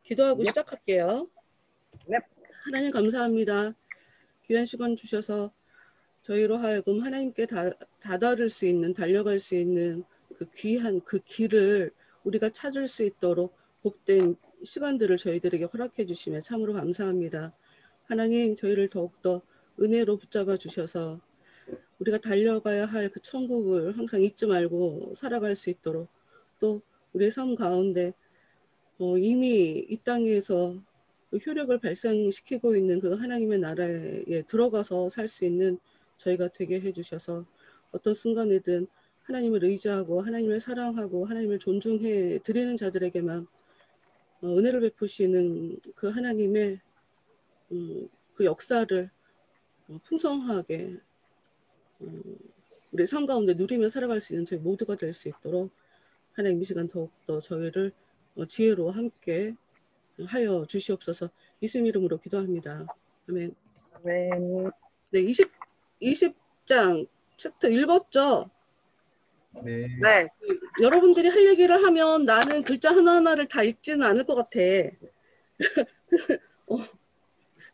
기도하고 네. 시작할게요. 네. 하나님 감사합니다. 귀한 시간 주셔서 저희로 하여금 하나님께 다다를 수 있는, 달려갈 수 있는 그 귀한 그 길을 우리가 찾을 수 있도록 복된 시간들을 저희들에게 허락해 주시며 참으로 감사합니다. 하나님, 저희를 더욱더 은혜로 붙잡아 주셔서 우리가 달려가야 할 그 천국을 항상 잊지 말고 살아갈 수 있도록, 또 우리의 삶 가운데 이미 이 땅에서 그 효력을 발생시키고 있는 그 하나님의 나라에 들어가서 살 수 있는 저희가 되게 해주셔서, 어떤 순간이든 하나님을 의지하고 하나님을 사랑하고 하나님을 존중해 드리는 자들에게만 은혜를 베푸시는 그 하나님의 그 역사를 풍성하게 우리 삶 가운데 누리며 살아갈 수 있는 저희 모두가 될 수 있도록 하나님 이 시간 더욱더 저희를 지혜로 함께 하여 주시옵소서. 예수님 이름으로 기도합니다. 아멘. 아멘. 네, 20장 챕터 읽었죠? 네. 네. 여러분들이 할 얘기를 하면 나는 글자 하나하나를 다 읽지는 않을 것 같아.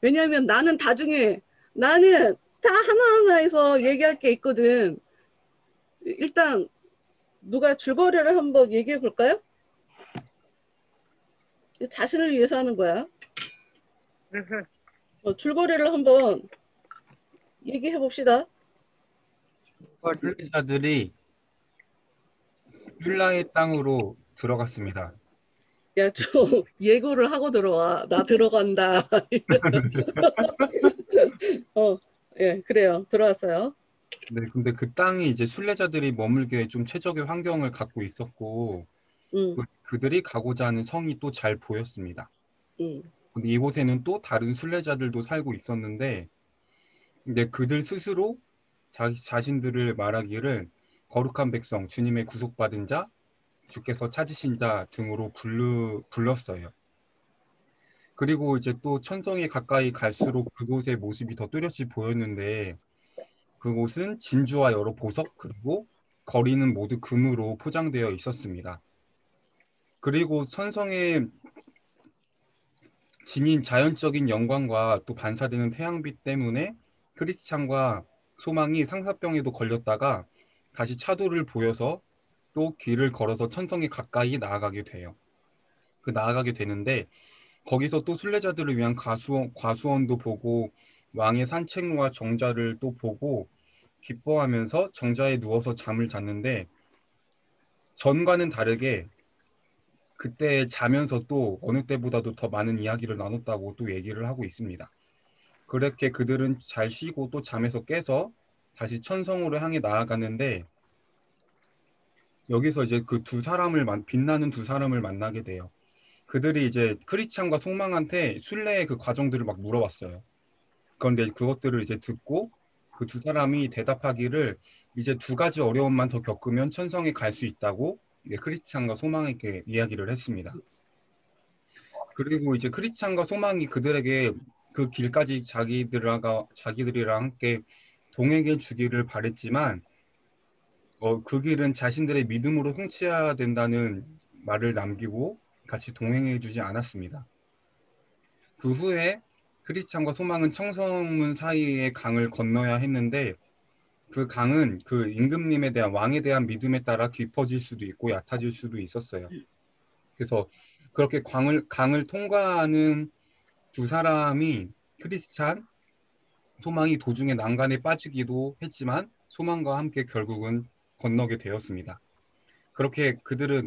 왜냐하면 나는 다 중에, 나는 다 하나하나에서 얘기할 게 있거든. 일단 누가 줄거리를 한번 얘기해 볼까요? 자신을 위해서 하는 거야. 줄거리를 한번 얘기해 봅시다. 순례자들이 율라의 땅으로 들어갔습니다. 야, 좀 예고를 하고 들어와. 나 들어간다. 예, 그래요. 들어왔어요. 네, 근데 그 땅이 이제 순례자들이 머물기에 좀 최적의 환경을 갖고 있었고, 그들이 가고자 하는 성이 또 잘 보였습니다. 근데 이곳에는 또 다른 순례자들도 살고 있었는데, 근데 그들 스스로 자신들을 말하기를 거룩한 백성, 주님의 구속받은 자, 주께서 찾으신 자 등으로 불렀어요. 그리고 이제 또 천성에 가까이 갈수록 그곳의 모습이 더 뚜렷이 보였는데, 그곳은 진주와 여러 보석, 그리고 거리는 모두 금으로 포장되어 있었습니다. 그리고 천성에 지닌 자연적인 영광과 또 반사되는 태양빛 때문에 크리스찬과 소망이 상사병에도 걸렸다가 다시 차도를 보여서 또 길을 걸어서 천성에 가까이 나아가게 돼요. 나아가게 되는데, 거기서 또 순례자들을 위한 과수원도 보고 왕의 산책로와 정자를 또 보고 기뻐하면서 정자에 누워서 잠을 잤는데, 전과는 다르게 그때 자면서 또 어느 때보다도 더 많은 이야기를 나눴다고 또 얘기를 하고 있습니다. 그렇게 그들은 잘 쉬고 또 잠에서 깨서 다시 천성으로 향해 나아가는데, 여기서 이제 그 빛나는 두 사람을 만나게 돼요. 그들이 이제 크리스찬과 소망한테 순례의 그 과정들을 막 물어봤어요. 그런데 그것들을 이제 듣고 그 두 사람이 대답하기를 이제 두 가지 어려움만 더 겪으면 천성에 갈 수 있다고 크리스찬과 소망에게 이야기를 했습니다. 그리고 이제 크리스찬과 소망이 그들에게 그 길까지 자기들이랑 함께 동행해 주기를 바랬지만, 그 길은 자신들의 믿음으로 성취해야 된다는 말을 남기고 같이 동행해 주지 않았습니다. 그 후에 크리스찬과 소망은 청성문 사이의 강을 건너야 했는데, 그 강은 그 임금님에 대한 왕에 대한 믿음에 따라 깊어질 수도 있고 얕아질 수도 있었어요. 그래서 그렇게 강을 통과하는 두 사람이 크리스찬, 소망이 도중에 난간에 빠지기도 했지만 소망과 함께 결국은 건너게 되었습니다. 그렇게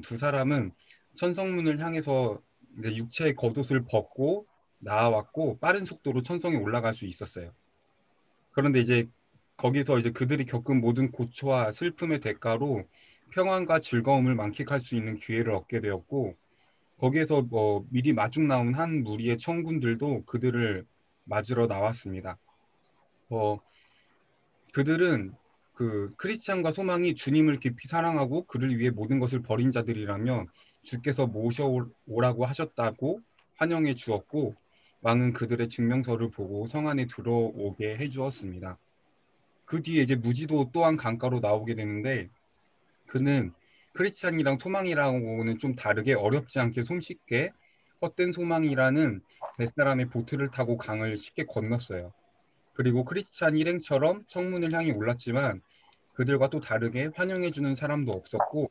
두 사람은 천성문을 향해서 육체의 겉옷을 벗고 나아왔고 빠른 속도로 천성에 올라갈 수 있었어요. 그런데 이제 거기서 이제 그들이 겪은 모든 고초와 슬픔의 대가로 평안과 즐거움을 만끽할 수 있는 기회를 얻게 되었고, 거기에서 미리 마중 나온 한 무리의 청군들도 그들을 맞으러 나왔습니다. 그들은 그 크리스찬과 소망이 주님을 깊이 사랑하고 그를 위해 모든 것을 버린 자들이라며 주께서 모셔오라고 하셨다고 환영해 주었고, 왕은 그들의 증명서를 보고 성 안에 들어오게 해주었습니다. 그 뒤에 이제 무지도 또한 강가로 나오게 되는데, 그는 크리스찬이랑 소망이랑은 좀 다르게 어렵지 않게 손쉽게 헛된 소망이라는 뱃사람의 보트를 타고 강을 쉽게 건넜어요. 그리고 크리스찬 일행처럼 성문을 향해 올랐지만 그들과 또 다르게 환영해주는 사람도 없었고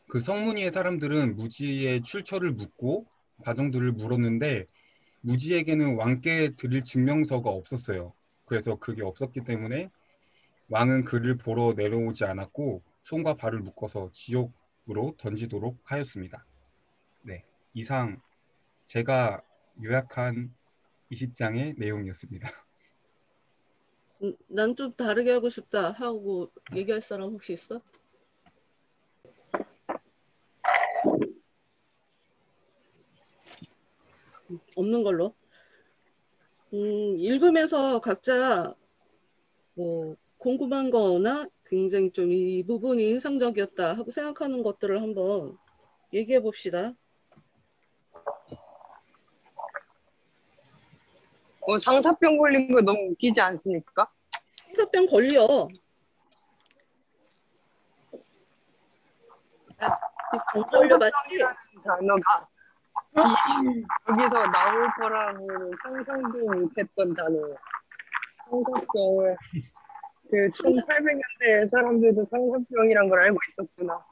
그 성문 위의 사람들은 무지의 출처를 묻고 과정들을 물었는데 무지에게는 왕께 드릴 증명서가 없었어요. 그래서 그게 없었기 때문에 왕은 그를 보러 내려오지 않았고 손과 발을 묶어서 지옥으로 던지도록 하였습니다. 네, 이상 제가 요약한 20장의 내용이었습니다. 난 좀 다르게 하고 싶다 하고 얘기할 사람 혹시 있어? 없는 걸로. 읽으면서 각자 뭐 궁금한 거나 굉장히 좀 이 부분이 인상적이었다 하고 생각하는 것들을 한번 얘기해 봅시다. 상사병 걸린 거 너무 웃기지 않습니까? 상사병 걸려. 안 걸려봤지? 상사병이라는 단어가 여기서 나올 거라고 상상도 못했던 단어. 상사병을 그 1800년대 사람들도 상사병이란 걸 알고 있었구나.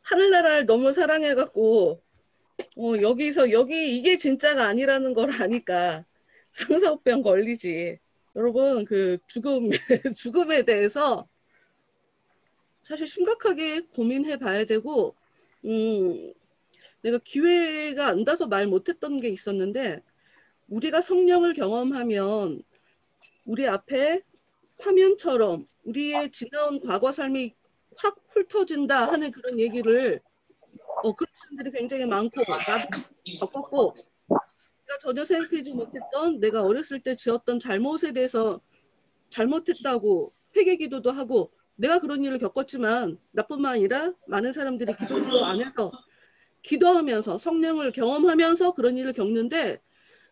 하늘나라를 너무 사랑해갖고 여기서 여기 이게 진짜가 아니라는 걸 아니까 상사병 걸리지. 여러분 그 죽음에 대해서 사실 심각하게 고민해 봐야 되고 내가 기회가 안 닿아서 말 못했던 게 있었는데 우리가 성령을 경험하면 우리 앞에 화면처럼 우리의 지나온 과거 삶이 확 훑어진다 하는 그런 얘기를 그런 사람들이 굉장히 많고 나도 겪었고 내가 전혀 생각하지 못했던 내가 어렸을 때 지었던 잘못에 대해서 잘못했다고 회개기도도 하고 내가 그런 일을 겪었지만 나뿐만 아니라 많은 사람들이 기독교 안에서 기도하면서 성령을 경험하면서 그런 일을 겪는데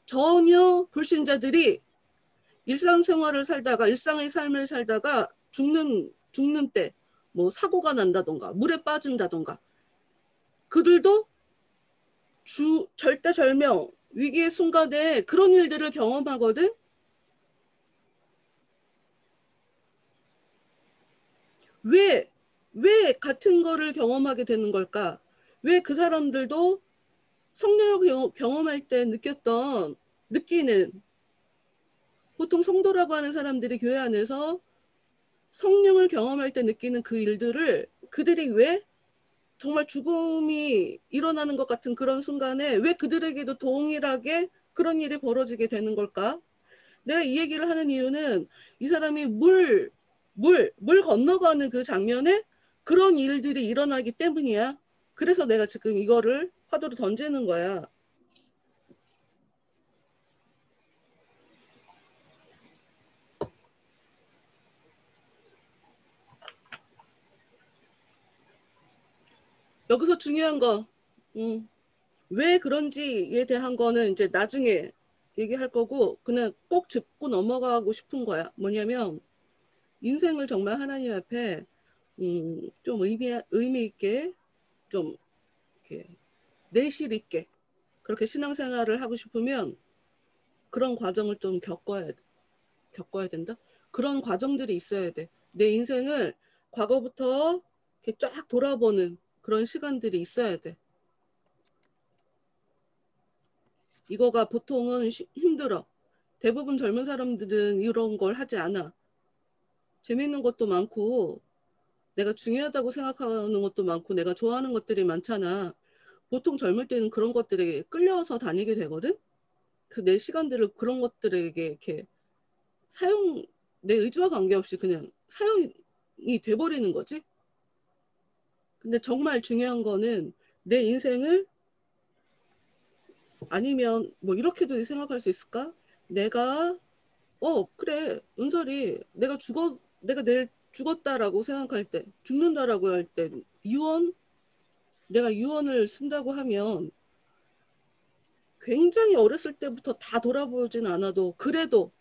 전혀 불신자들이 일상생활을 살다가 일상의 삶을 살다가 죽는 때 뭐 사고가 난다던가 물에 빠진다던가 그들도 절대절명 위기의 순간에 그런 일들을 경험하거든. 왜 같은 거를 경험하게 되는 걸까? 왜 그 사람들도 성령을 경험할 때 느끼는 보통 성도라고 하는 사람들이 교회 안에서 성령을 경험할 때 느끼는 그 일들을 그들이 왜 정말 죽음이 일어나는 것 같은 그런 순간에 왜 그들에게도 동일하게 그런 일이 벌어지게 되는 걸까? 내가 이 얘기를 하는 이유는 이 사람이 물 건너가는 그 장면에 그런 일들이 일어나기 때문이야. 그래서 내가 지금 이거를 화두로 던지는 거야. 여기서 중요한 거, 왜 그런지에 대한 거는 이제 나중에 얘기할 거고 그냥 꼭 짚고 넘어가고 싶은 거야. 뭐냐면 인생을 정말 하나님 앞에 좀 의미 있게 좀 이렇게 내실 있게 그렇게 신앙생활을 하고 싶으면 그런 과정을 좀 겪어야 된다. 그런 과정들이 있어야 돼. 내 인생을 과거부터 이렇게 쫙 돌아보는 그런 시간들이 있어야 돼. 이거가 보통은 힘들어. 대부분 젊은 사람들은 이런 걸 하지 않아. 재밌는 것도 많고 내가 중요하다고 생각하는 것도 많고 내가 좋아하는 것들이 많잖아. 보통 젊을 때는 그런 것들에 끌려서 다니게 되거든. 그 내 시간들을 그런 것들에게 이렇게 내 의지와 관계없이 그냥 사용이 돼버리는 거지. 근데 정말 중요한 거는 내 인생을 아니면 뭐 이렇게도 생각할 수 있을까? 내가 그래 은설이 내가 내일 죽었다라고 생각할 때 죽는다라고 할 때 내가 유언을 쓴다고 하면 굉장히 어렸을 때부터 다 돌아보진 않아도 그래도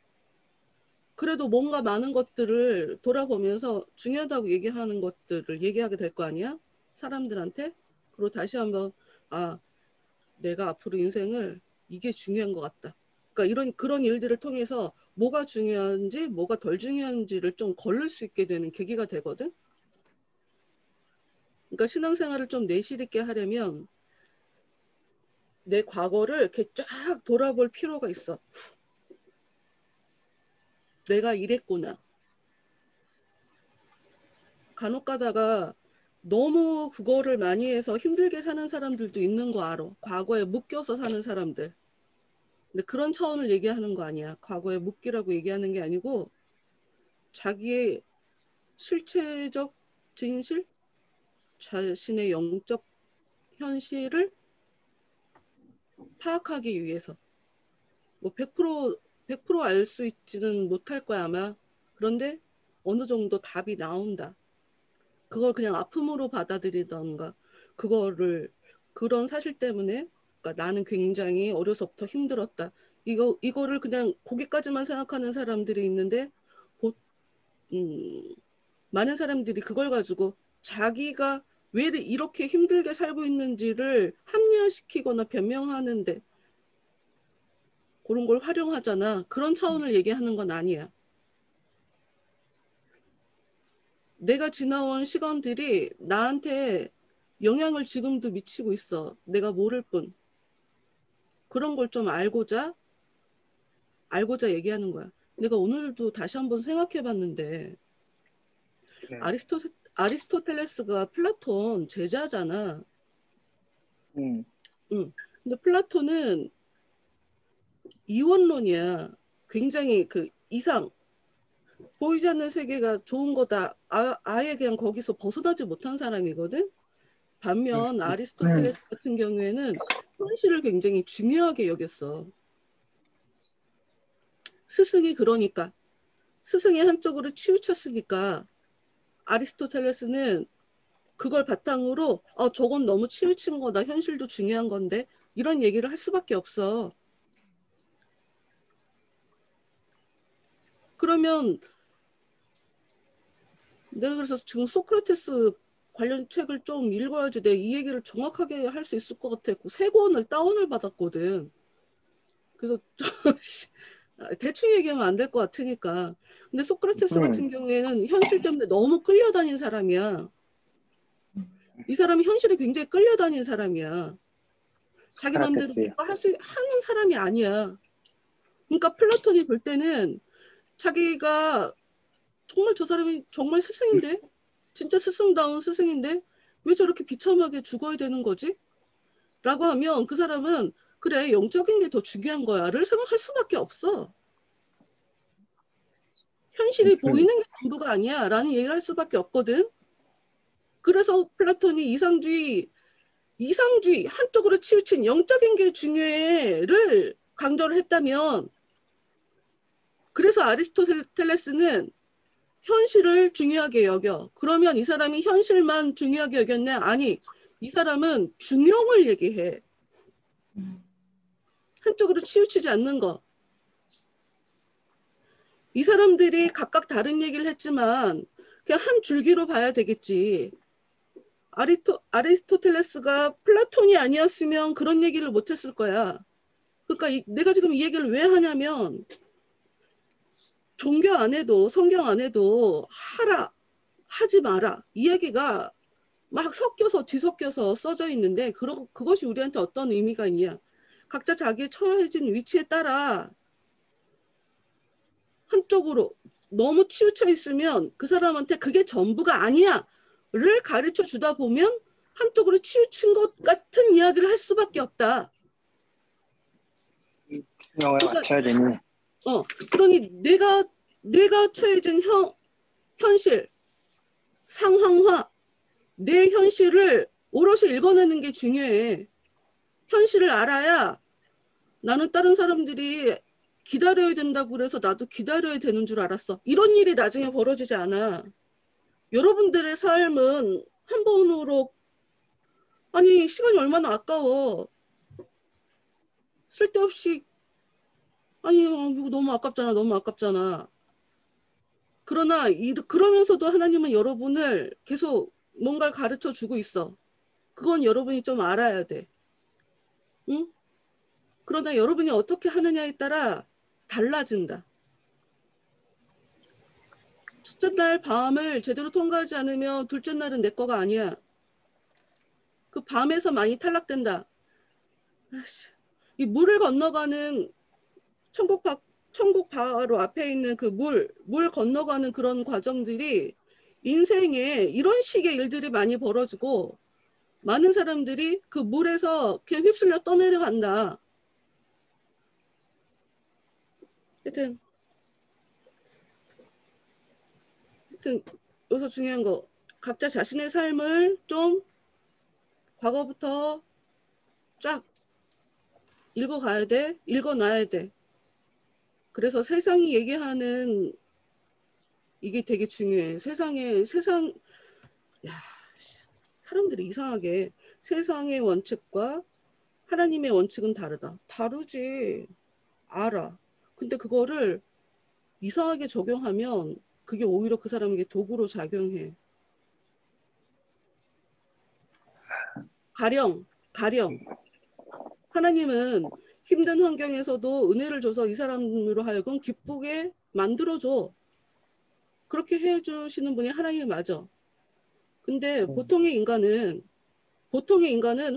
뭔가 많은 것들을 돌아보면서 중요하다고 얘기하는 것들을 얘기하게 될 거 아니야? 사람들한테. 그리고 다시 한번 아, 내가 앞으로 인생을 이게 중요한 것 같다. 그러니까 그런 일들을 통해서 뭐가 중요한지 뭐가 덜 중요한지를 좀 거를 수 있게 되는 계기가 되거든. 그러니까 신앙생활을 좀 내실 있게 하려면 내 과거를 이렇게 쫙 돌아볼 필요가 있어. 내가 이랬구나. 간혹 가다가 너무 그거를 많이 해서 힘들게 사는 사람들도 있는 거 알아. 과거에 묶여서 사는 사람들. 근데 그런 차원을 얘기하는 거 아니야. 과거에 묶이라고 얘기하는 게 아니고 자기의 실체적 진실, 자신의 영적 현실을 파악하기 위해서 뭐 100%알 수 있지는 못할 거야 아마. 그런데 어느 정도 답이 나온다. 그걸 그냥 아픔으로 받아들이던가 그런 사실 때문에 그러니까 나는 굉장히 어려서부터 힘들었다. 이거를 그냥 거기까지만 생각하는 사람들이 있는데 많은 사람들이 그걸 가지고 자기가 왜 이렇게 힘들게 살고 있는지를 합리화시키거나 변명하는데 그런 걸 활용하잖아. 그런 차원을 얘기하는 건 아니야. 내가 지나온 시간들이 나한테 영향을 지금도 미치고 있어. 내가 모를 뿐. 그런 걸 좀 알고자 얘기하는 거야. 내가 오늘도 다시 한번 생각해 봤는데 네. 아리스토텔레스가 플라톤 제자잖아. 음. 응. 근데 플라톤은 이원론이야. 굉장히 그 이상 보이지 않는 세계가 좋은 거다. 아예 그냥 거기서 벗어나지 못한 사람이거든. 반면 아리스토텔레스 같은 경우에는 현실을 굉장히 중요하게 여겼어. 그러니까 스승이 한쪽으로 치우쳤으니까 아리스토텔레스는 그걸 바탕으로 저건 너무 치우친 거다. 현실도 중요한 건데 이런 얘기를 할 수밖에 없어. 그러면 내가 그래서 지금 소크라테스 관련 책을 좀 읽어야지 내가 이 얘기를 정확하게 할 수 있을 것 같아. 세 권을 다운을 받았거든. 그래서 대충 얘기하면 안 될 것 같으니까. 근데 소크라테스 같은 경우에는 현실 때문에 너무 끌려다닌 사람이야. 이 사람이 현실에 굉장히 끌려다닌 사람이야. 자기 마음대로 소크라테스요. 뭔가 하는 사람이 아니야. 그러니까 플라톤이 볼 때는 자기가 정말 저 사람이 정말 스승인데? 진짜 스승다운 스승인데? 왜 저렇게 비참하게 죽어야 되는 거지? 라고 하면 그 사람은 그래 영적인 게 더 중요한 거야 를 생각할 수밖에 없어. 현실이 보이는 게 전부가 아니야 라는 얘기를 할 수밖에 없거든. 그래서 플라톤이 이상주의 한쪽으로 치우친 영적인 게 중요해를 강조를 했다면 그래서 아리스토텔레스는 현실을 중요하게 여겨. 그러면 이 사람이 현실만 중요하게 여겼네? 아니, 이 사람은 중용을 얘기해. 한쪽으로 치우치지 않는 거. 이 사람들이 각각 다른 얘기를 했지만 그냥 한 줄기로 봐야 되겠지. 아리스토텔레스가 플라톤이 아니었으면 그런 얘기를 못했을 거야. 그러니까 내가 지금 이 얘기를 왜 하냐면 종교 안에도 성경 안에도 하라, 하지 마라 이 얘기가 막 섞여서 뒤섞여서 써져 있는데 그것이 우리한테 어떤 의미가 있냐. 각자 자기의 처해진 위치에 따라 한쪽으로 너무 치우쳐 있으면 그 사람한테 그게 전부가 아니야 를 가르쳐 주다 보면 한쪽으로 치우친 것 같은 이야기를 할 수밖에 없다. 균형을 그러니까, 맞춰야 되니. 그러니 내가 처해진 현실, 상황화, 내 현실을 오롯이 읽어내는 게 중요해. 현실을 알아야 나는 다른 사람들이 기다려야 된다고 그래서 나도 기다려야 되는 줄 알았어. 이런 일이 나중에 벌어지지 않아. 여러분들의 삶은 한 번으로 아니 시간이 얼마나 아까워. 쓸데없이 아니 이거 너무 아깝잖아. 너무 아깝잖아. 그러나 그러면서도 하나님은 여러분을 계속 뭔가를 가르쳐 주고 있어. 그건 여러분이 좀 알아야 돼. 응? 그러나 여러분이 어떻게 하느냐에 따라 달라진다. 첫째 날 밤을 제대로 통과하지 않으면 둘째 날은 내 거가 아니야. 그 밤에서 많이 탈락된다. 이 물을 건너가는 천국 바로 앞에 있는 그 물 건너가는 그런 과정들이 인생에 이런 식의 일들이 많이 벌어지고 많은 사람들이 그 물에서 그냥 휩쓸려 떠내려간다. 하여튼 여기서 중요한 거 각자 자신의 삶을 좀 과거부터 쫙 읽어가야 돼. 읽어놔야 돼. 그래서 세상이 얘기하는 이게 되게 중요해. 세상 야, 사람들이 이상하게 세상의 원칙과 하나님의 원칙은 다르다. 다르지. 알아. 근데 그거를 이상하게 적용하면 그게 오히려 그 사람에게 도구로 작용해. 가령 하나님은 힘든 환경에서도 은혜를 줘서 이 사람으로 하여금 기쁘게 만들어줘. 그렇게 해주시는 분이 하나님이 맞아. 근데 보통의 인간은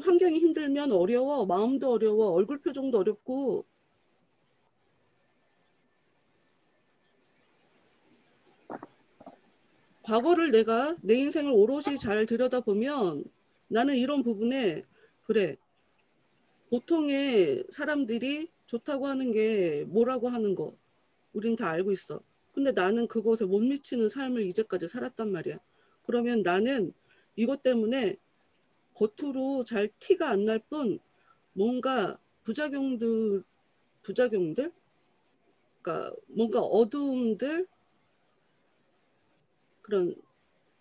환경이 힘들면 어려워. 마음도 어려워. 얼굴 표정도 어렵고. 과거를 내가 내 인생을 오롯이 잘 들여다보면 나는 이런 부분에 그래. 보통의 사람들이 좋다고 하는 게 뭐라고 하는 거 우린 다 알고 있어. 근데 나는 그것에 못 미치는 삶을 이제까지 살았단 말이야. 그러면 나는 이것 때문에 겉으로 잘 티가 안 날 뿐 뭔가 부작용들 그러니까 뭔가 어두움들 그런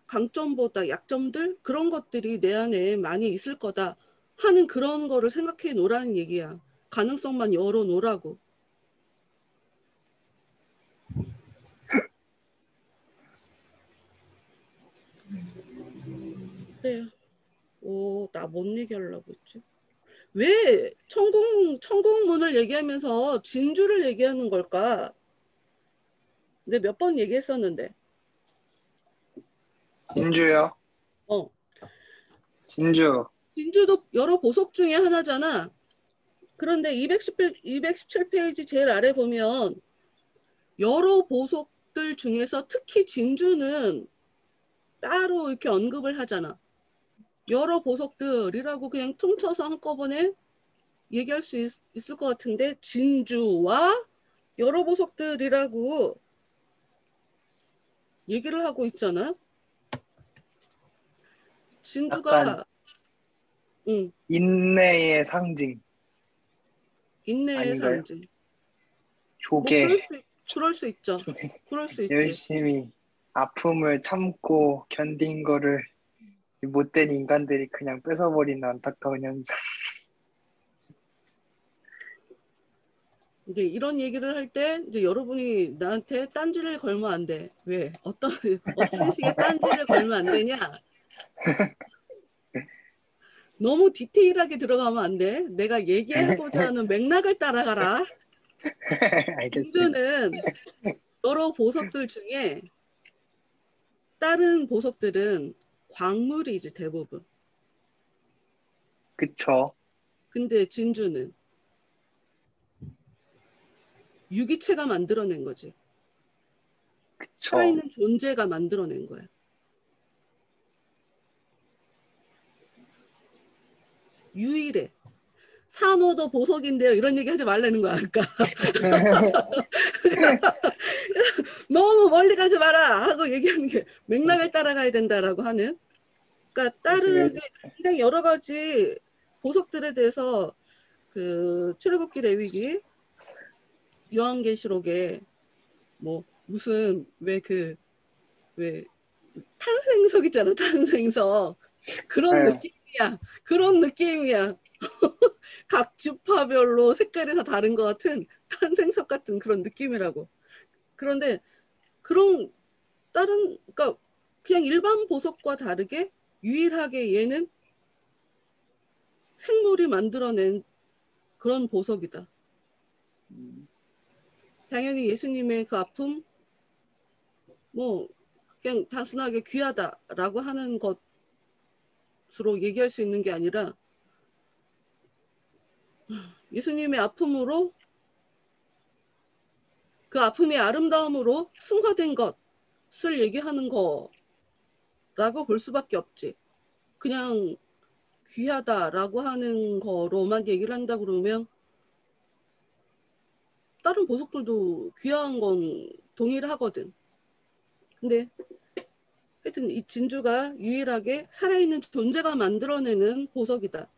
강점보다 약점들 그런 것들이 내 안에 많이 있을 거다 하는 그런 거를 생각해 놓으라는 얘기야. 가능성만 열어 놓으라고. 네. 나 뭔 얘기하려고 했지? 왜 천국문을 얘기하면서 진주를 얘기하는 걸까? 근데 몇 번 얘기했었는데. 진주요? 어. 진주. 진주도 여러 보석 중에 하나잖아. 그런데 217페이지 제일 아래 보면 여러 보석들 중에서 특히 진주는 따로 이렇게 언급을 하잖아. 여러 보석들이라고 그냥 퉁쳐서 한꺼번에 얘기할 수 있을 것 같은데 진주와 여러 보석들이라고 얘기를 하고 있잖아. 약간 진주가 인내의 상징 인내의 아닌가요? 상징. 뭐 조개. 그럴 수 있죠. 그럴 수 있지. 열심히 아픔을 참고 견딘 거를 이 못된 인간들이 그냥 뺏어버리는 안타까운 현상. 이제 이런 얘기를 할 때 이제 여러분이 나한테 딴지를 걸면 안 돼. 왜? 어떤 식의 딴지를 걸면 안 되냐? 너무 디테일하게 들어가면 안 돼. 내가 얘기하고자 하는 맥락을 따라가라. 알겠습니다. 진주는 여러 보석들 중에 다른 보석들은 광물이지 대부분. 그쵸. 근데 진주는 유기체가 만들어낸 거지. 그쵸. 살아있는 존재가 만들어낸 거야. 유일해. 산호도 보석인데요. 이런 얘기 하지 말라는 거야. 아까. 너무 멀리 가지 마라 하고 얘기하는 게 맥락을 따라가야 된다라고 하는. 그러니까 다른 굉장히 여러 가지 보석들에 대해서 그 출애굽기 레위기 요한계시록에 뭐 무슨 왜 탄생석 있잖아. 탄생석 그런 네. 느낌이야. 그런 느낌이야. 각 주파별로 색깔이 다 다른 것 같은 탄생석 같은 그런 느낌이라고. 그런데 그런 그러니까 그냥 일반 보석과 다르게 유일하게 얘는 생물이 만들어낸 그런 보석이다. 당연히 예수님의 그 아픔 뭐 그냥 단순하게 귀하다라고 하는 것으로 얘기할 수 있는 게 아니라 예수님의 아픔으로 그 아픔의 아름다움으로 승화된 것을 얘기하는 거라고 볼 수밖에 없지. 그냥 귀하다라고 하는 거로만 얘기를 한다 그러면 다른 보석들도 귀한 건 동일하거든. 근데 하여튼 이 진주가 유일하게 살아있는 존재가 만들어내는 보석이다.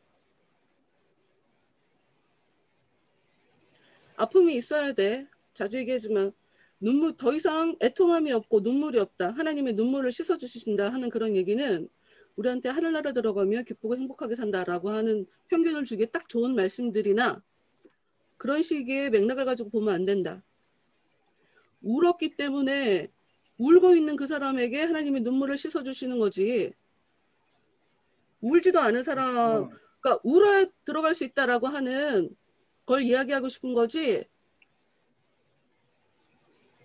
아픔이 있어야 돼. 자주 얘기하지만 눈물 더 이상 애통함이 없고 눈물이 없다. 하나님의 눈물을 씻어주신다 하는 그런 얘기는 우리한테 하늘나라 들어가며 기쁘고 행복하게 산다라고 하는 평균을 주기에 딱 좋은 말씀들이나 그런 식의 맥락을 가지고 보면 안 된다. 울었기 때문에 울고 있는 그 사람에게 하나님이 눈물을 씻어주시는 거지. 울지도 않은 사람, 그러니까 울어야 들어갈 수 있다라고 하는 걸 이야기하고 싶은 거지.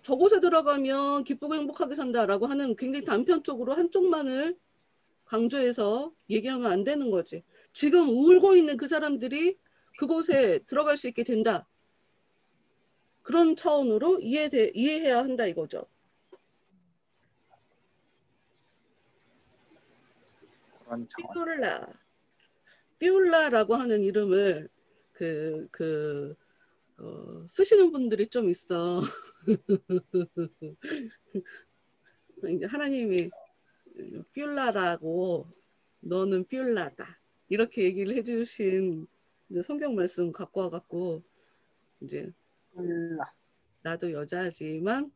저곳에 들어가면 기쁘고 행복하게 산다라고 하는 굉장히 단편적으로 한쪽만을 강조해서 얘기하면 안 되는 거지. 지금 울고 있는 그 사람들이 그곳에 들어갈 수 있게 된다. 그런 차원으로 이해해야 한다 이거죠. 삐울라라고 하는 이름을 쓰시는 분들이 좀 있어. 이제 하나님이 삐울라라고 너는 삐울라다 이렇게 얘기를 해주신 이제 성경 말씀 갖고 와갖고 이제 나도 여자지만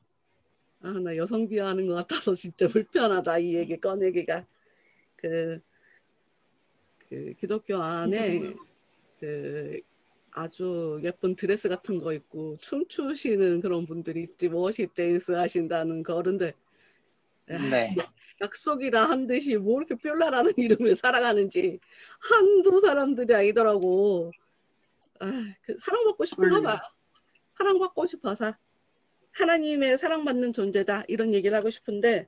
나 여성 비하하는 것 같아서 진짜 불편하다 이 얘기 꺼내기가. 그 기독교 안에 아주 예쁜 드레스 같은 거 입고 춤추시는 그런 분들이 있지. 워십 댄스 하신다는 그 어른들. 네. 약속이라 한 듯이 뭐 이렇게 뾰라라는 이름을 살아가는지 한두 사람들이 아니더라고. 사랑받고 싶은가 봐. 사랑받고 싶어서 하나님의 사랑받는 존재다 이런 얘기를 하고 싶은데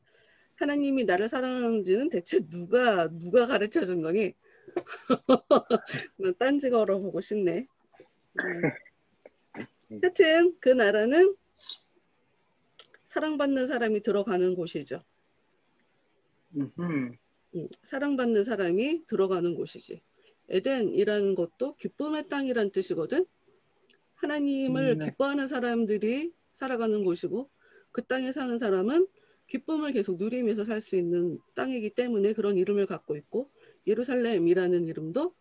하나님이 나를 사랑하는지는 대체 누가 가르쳐준 거니? 딴지 걸어보고 싶네. 하여튼 그 나라는 사랑받는 사람이 들어가는 곳이죠. 사랑받는 사람이 들어가는 곳이지. 에덴이라는 것도 기쁨의 땅이란 뜻이거든. 하나님을 기뻐하는 사람들이 살아가는 곳이고 그 땅에 사는 사람은 기쁨을 계속 누리면서 살 수 있는 땅이기 때문에 그런 이름을 갖고 있고 예루살렘이라는 이름도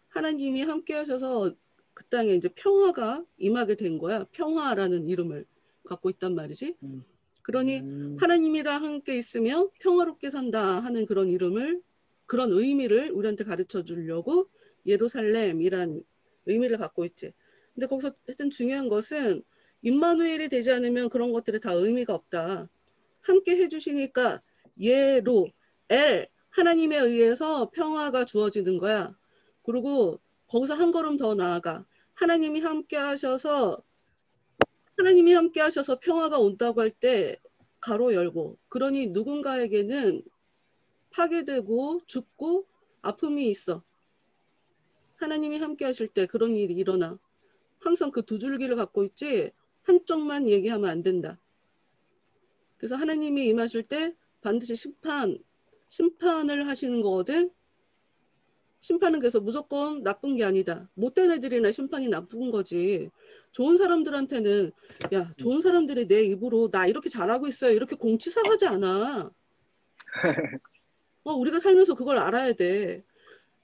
하나님이 함께 하셔서 그 땅에 이제 평화가 임하게 된 거야. 평화라는 이름을 갖고 있단 말이지. 그러니 하나님이랑 함께 있으며 평화롭게 산다 하는 그런 이름을 그런 의미를 우리한테 가르쳐 주려고 예루살렘이란 의미를 갖고 있지. 근데 거기서 하여튼 중요한 것은 임마누엘이 되지 않으면 그런 것들이 다 의미가 없다. 함께 해주시니까 엘 하나님에 의해서 평화가 주어지는 거야. 그리고 거기서 한 걸음 더 나아가 하나님이 함께 하셔서 평화가 온다고 할 때 가로 열고 그러니 누군가에게는 파괴되고 죽고 아픔이 있어. 하나님이 함께 하실 때 그런 일이 일어나. 항상 그 두 줄기를 갖고 있지 한쪽만 얘기하면 안 된다. 그래서 하나님이 임하실 때 반드시 심판을 하시는 거거든. 심판은 그래서 무조건 나쁜 게 아니다. 못된 애들이나 심판이 나쁜 거지. 좋은 사람들한테는 좋은 사람들이 내 입으로 나 이렇게 잘하고 있어요. 이렇게 공치사가지 않아. 우리가 살면서 그걸 알아야 돼.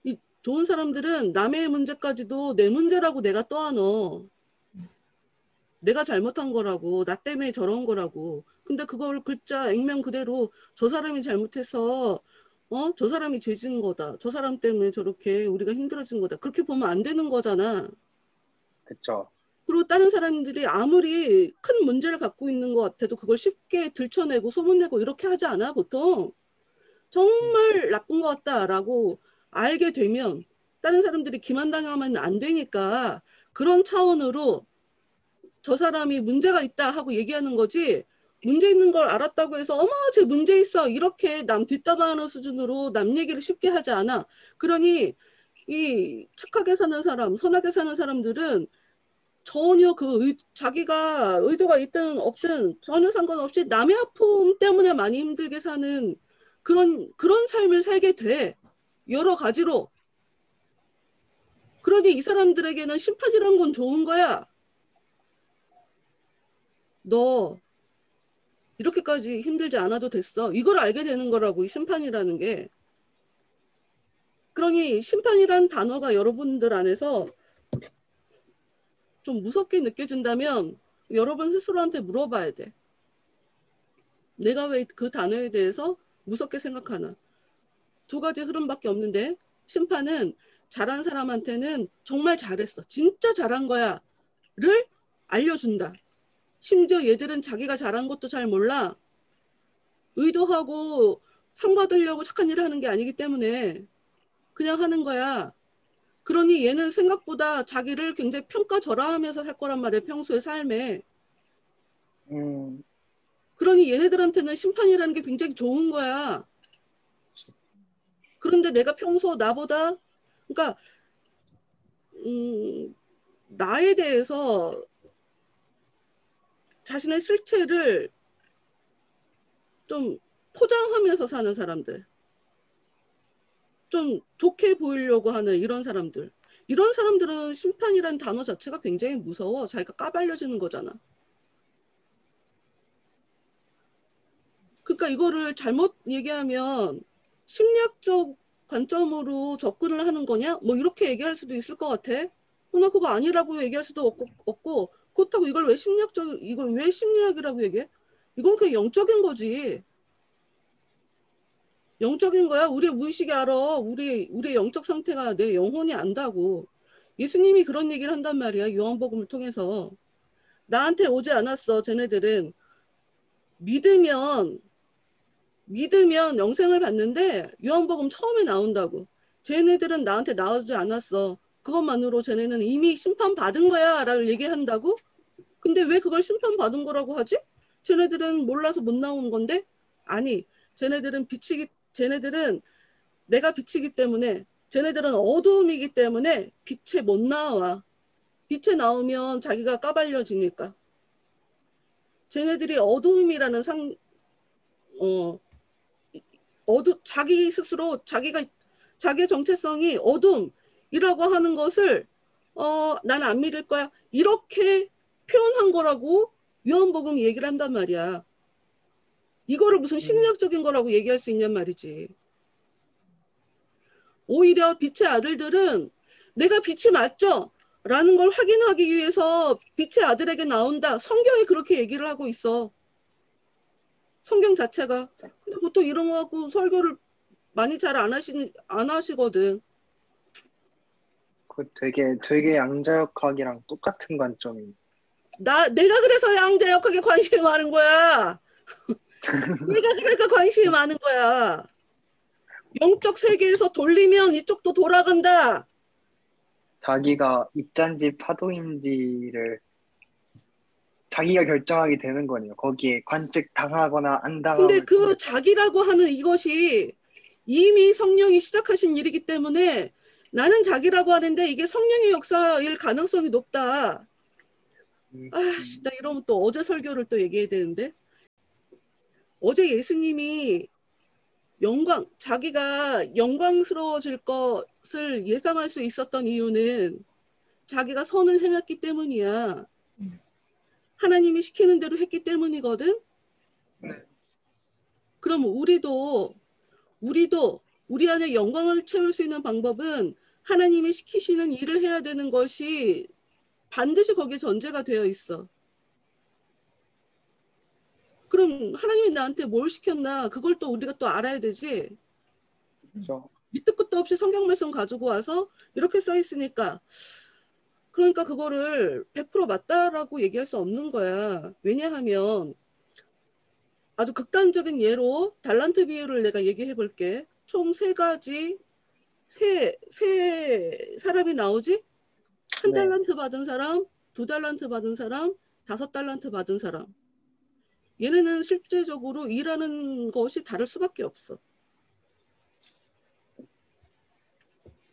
이 좋은 사람들은 남의 문제까지도 내 문제라고 내가 떠안어. 내가 잘못한 거라고. 나 때문에 저런 거라고. 근데 그걸 글자 액면 그대로 저 사람이 잘못해서 저 사람이 죄진 거다. 저 사람 때문에 저렇게 우리가 힘들어진 거다. 그렇게 보면 안 되는 거잖아. 그렇죠. 그리고 다른 사람들이 아무리 큰 문제를 갖고 있는 것 같아도 그걸 쉽게 들춰내고 소문내고 이렇게 하지 않아 보통. 정말 나쁜 것 같다라고 알게 되면 다른 사람들이 기만당하면 안 되니까 그런 차원으로 저 사람이 문제가 있다 하고 얘기하는 거지, 문제 있는 걸 알았다고 해서 어머 쟤 문제 있어 이렇게 남 뒷담화하는 수준으로 남 얘기를 쉽게 하지 않아. 그러니 이 착하게 사는 사람, 선하게 사는 사람들은 전혀 자기가 의도가 있든 없든 전혀 상관없이 남의 아픔 때문에 많이 힘들게 사는 그런 삶을 살게 돼. 여러 가지로. 그러니 이 사람들에게는 심판이란 건 좋은 거야. 너 이렇게까지 힘들지 않아도 됐어. 이걸 알게 되는 거라고, 이 심판이라는 게. 그러니 심판이란 단어가 여러분들 안에서 좀 무섭게 느껴진다면 여러분 스스로한테 물어봐야 돼. 내가 왜 그 단어에 대해서 무섭게 생각하나? 두 가지 흐름밖에 없는데, 심판은 잘한 사람한테는 정말 잘했어, 진짜 잘한 거야 를 알려준다. 심지어 얘들은 자기가 잘한 것도 잘 몰라. 의도하고 상 받으려고 착한 일을 하는 게 아니기 때문에 그냥 하는 거야. 그러니 얘는 생각보다 자기를 굉장히 평가절하하면서 살 거란 말이야, 평소의 삶에. 그러니 얘네들한테는 심판이라는 게 굉장히 좋은 거야. 그런데 내가 평소 나보다, 그러니까 나에 대해서 자신의 실체를 좀 포장하면서 사는 사람들, 좀 좋게 보이려고 하는 이런 사람들은 심판이라는 단어 자체가 굉장히 무서워. 자기가 까발려지는 거잖아. 그러니까 이거를 잘못 얘기하면 심리학적 관점으로 접근을 하는 거냐? 뭐 이렇게 얘기할 수도 있을 것 같아. 나 그거 아니라고 얘기할 수도 없고 그렇다고 이걸 왜 심리학이라고 얘기해? 이건 그냥 영적인 거지. 영적인 거야. 우리 무의식이 알아. 우리의 영적 상태가 내 영혼이 안다고. 예수님이 그런 얘기를 한단 말이야, 요한복음을 통해서. 나한테 오지 않았어. 쟤네들은 믿으면 영생을 받는데 요한복음 처음에 나온다고. 쟤네들은 나한테 나오지 않았어. 그것만으로 쟤네는 이미 심판받은 거야 라고 얘기한다고? 근데 왜 그걸 심판받은 거라고 하지? 쟤네들은 몰라서 못 나오는 건데? 아니, 쟤네들은 내가 빛이기 때문에, 쟤네들은 어두움이기 때문에 빛에 못 나와. 빛에 나오면 자기가 까발려지니까. 쟤네들이 어두움이라는 자기 스스로 자기의 정체성이 어둠이라고 하는 것을 난 안 믿을 거야, 이렇게 표현한 거라고 요한복음이 얘기를 한단 말이야. 이거를 무슨 심리학적인 거라고 얘기할 수 있냔 말이지. 오히려 빛의 아들들은 내가 빛이 맞죠? 라는 걸 확인하기 위해서 빛의 아들에게 나온다. 성경이 그렇게 얘기를 하고 있어. 성경 자체가. 근데 보통 이런 거 갖고 설교를 많이 잘 안 하시거든. 그 되게 양자역학이랑 똑같은 관점이. 내가 그래서 양자역학에 관심이 많은 거야. 내가 그러니까 관심이 많은 거야. 영적 세계에서 돌리면 이쪽도 돌아간다. 자기가 입자인지 파도인지를 자기가 결정하게 되는 거네요. 거기에 관측 당하거나 안 당함을. 근데 그 자기라고 하는 이것이 이미 성령이 시작하신 일이기 때문에 나는 자기라고 하는데 이게 성령의 역사일 가능성이 높다. 아씨, 나 이러면 또 어제 설교를 또 얘기해야 되는데, 어제 예수님이 자기가 영광스러워질 것을 예상할 수 있었던 이유는 자기가 선을 행했기 때문이야. 하나님이 시키는 대로 했기 때문이거든. 그럼 우리도 우리 안에 영광을 채울 수 있는 방법은 하나님이 시키시는 일을 해야 되는 것이 반드시 거기에 전제가 되어 있어. 그럼 하나님이 나한테 뭘 시켰나, 그걸 또 우리가 또 알아야 되지. 그렇죠. 밑도 끝도 없이 성경 말씀 가지고 와서 이렇게 써 있으니까, 그러니까 그거를 100% 맞다라고 얘기할 수 없는 거야. 왜냐하면 아주 극단적인 예로 달란트 비유를 내가 얘기해 볼게. 총 세 사람이 나오지? 한 네. 달란트 받은 사람, 2달란트 받은 사람, 5달란트 받은 사람. 얘네는 실제적으로 일하는 것이 다를 수밖에 없어.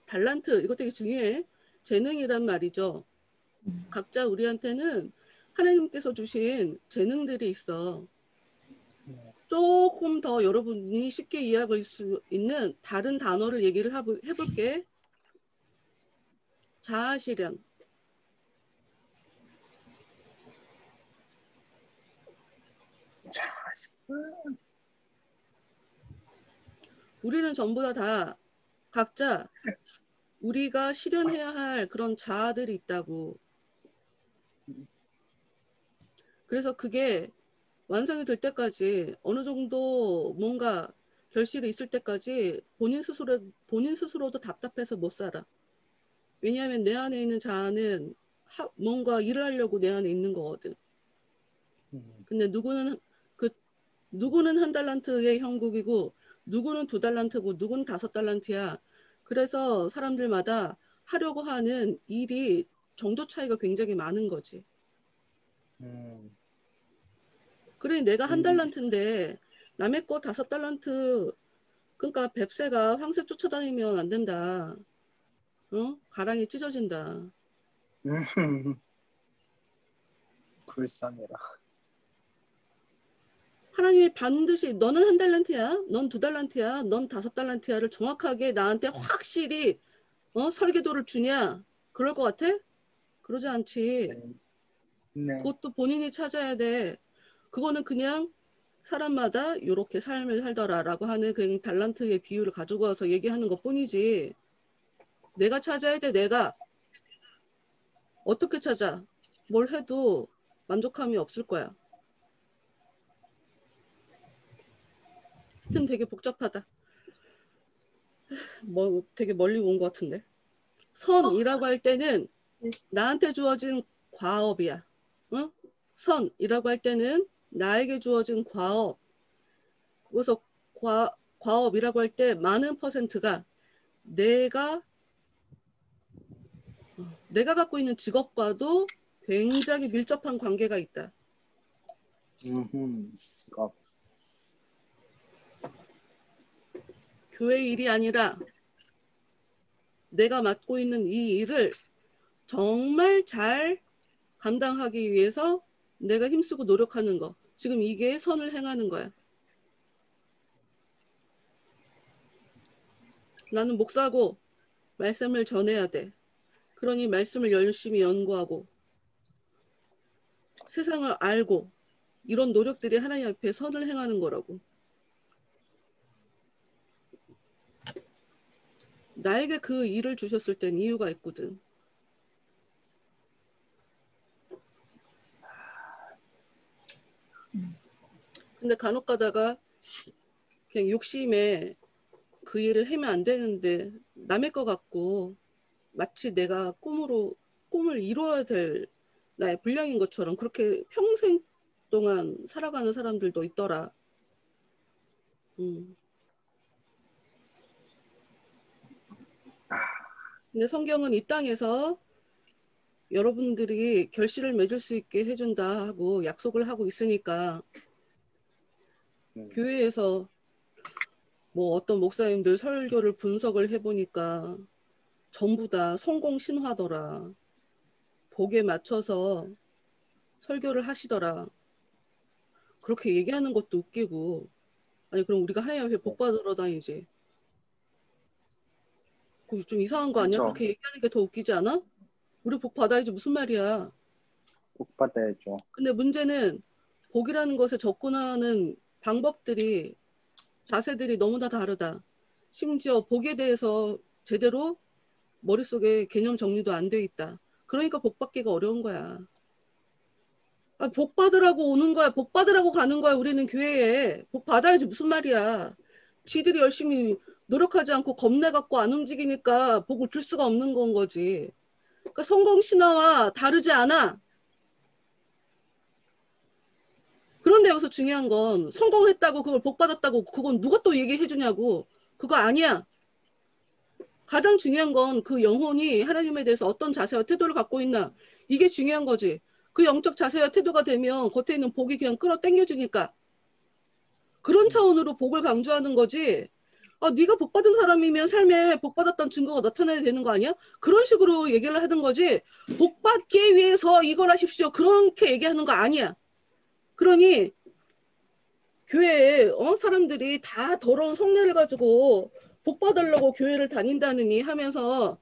달란트, 이거 되게 중요해. 재능이란 말이죠. 각자 우리한테는 하나님께서 주신 재능들이 있어. 조금 더 여러분이 쉽게 이해할 수 있는 다른 단어를 얘기를 해볼게. 자아실현. 우리는 전부 다 각자 우리가 실현해야 할 그런 자아들이 있다고. 그래서 그게 완성이 될 때까지 어느 정도 뭔가 결실이 있을 때까지 본인 스스로도 답답해서 못 살아. 왜냐하면 내 안에 있는 자아는 뭔가 일을 하려고 내 안에 있는 거거든. 근데 누구는 한 달란트의 형국이고 누구는 2달란트고 누구는 5달란트야. 그래서 사람들마다 하려고 하는 일이 정도 차이가 굉장히 많은 거지. 그래 내가 한 달란트인데 남의 거 5달란트 그러니까 뱁새가 황새 쫓아다니면 안 된다. 가랑이 찢어진다. 불쌍해라. 하나님이 반드시 너는 1달란트야, 넌 2달란트야, 넌 5달란트야를 정확하게 나한테 확실히 설계도를 주냐? 그럴 것 같아? 그러지 않지. 네. 그것도 본인이 찾아야 돼. 그거는 그냥 사람마다 이렇게 삶을 살더라라고 하는 그 달란트의 비유를 가지고 와서 얘기하는 것뿐이지. 내가 찾아야 돼. 내가 어떻게 찾아? 뭘 해도 만족함이 없을 거야. 하여튼 되게 복잡하다. 뭐 되게 멀리 온 것 같은데. 선이라고 할 때는 나한테 주어진 과업이야. 선이라고 할 때는 나에게 주어진 과업. 그래서 과업이라고 할 때 많은 퍼센트가 내가 갖고 있는 직업과도 굉장히 밀접한 관계가 있다. 직업. 교회 일이 아니라 내가 맡고 있는 이 일을 정말 잘 감당하기 위해서 내가 힘쓰고 노력하는 거. 지금 이게 선을 행하는 거야. 나는 목사고 말씀을 전해야 돼. 그러니 말씀을 열심히 연구하고 세상을 알고 이런 노력들이 하나님 앞에 선을 행하는 거라고. 나에게 그 일을 주셨을 땐 이유가 있거든. 근데 간혹 가다가 그냥 욕심에 그 일을 하면 안 되는데 남의 것 같고 마치 내가 꿈을 이루어야 될 나의 분량인 것처럼 그렇게 평생 동안 살아가는 사람들도 있더라. 근데 성경은 이 땅에서 여러분들이 결실을 맺을 수 있게 해준다 하고 약속을 하고 있으니까 교회에서 뭐 어떤 목사님들 설교를 분석을 해보니까 전부 다 성공 신화더라. 복에 맞춰서 설교를 하시더라. 그렇게 얘기하는 것도 웃기고 아니 그럼 우리가 하나님 앞에 복 받으러 다니지. 그거 좀 이상한 거 아니야? 그렇죠. 그렇게 얘기하는 게 더 웃기지 않아? 우리 복 받아야지 무슨 말이야. 복 받아야죠. 근데 문제는 복이라는 것에 접근하는 방법들이 자세들이 너무나 다르다. 심지어 복에 대해서 제대로 머릿속에 개념 정리도 안 돼 있다. 그러니까 복 받기가 어려운 거야. 복 받으라고 오는 거야. 복 받으라고 가는 거야. 우리는 교회에. 복 받아야지 무슨 말이야. 지들이 열심히 노력하지 않고 겁내갖고 안 움직이니까 복을 줄 수가 없는 건 거지. 그러니까 성공 신화와 다르지 않아. 그런데 여기서 중요한 건 성공했다고 그걸 복 받았다고 그건 누가 또 얘기해 주냐고. 그거 아니야. 가장 중요한 건 그 영혼이 하나님에 대해서 어떤 자세와 태도를 갖고 있나. 이게 중요한 거지. 그 영적 자세와 태도가 되면 겉에 있는 복이 그냥 끌어당겨지니까. 그런 차원으로 복을 강조하는 거지. 네가 복받은 사람이면 삶에 복받았다는 증거가 나타나야 되는 거 아니야? 그런 식으로 얘기를 하는 거지. 복받기 위해서 이걸 하십시오. 그렇게 얘기하는 거 아니야. 그러니 교회에 사람들이 다 더러운 성례를 가지고 복받으려고 교회를 다닌다느니 하면서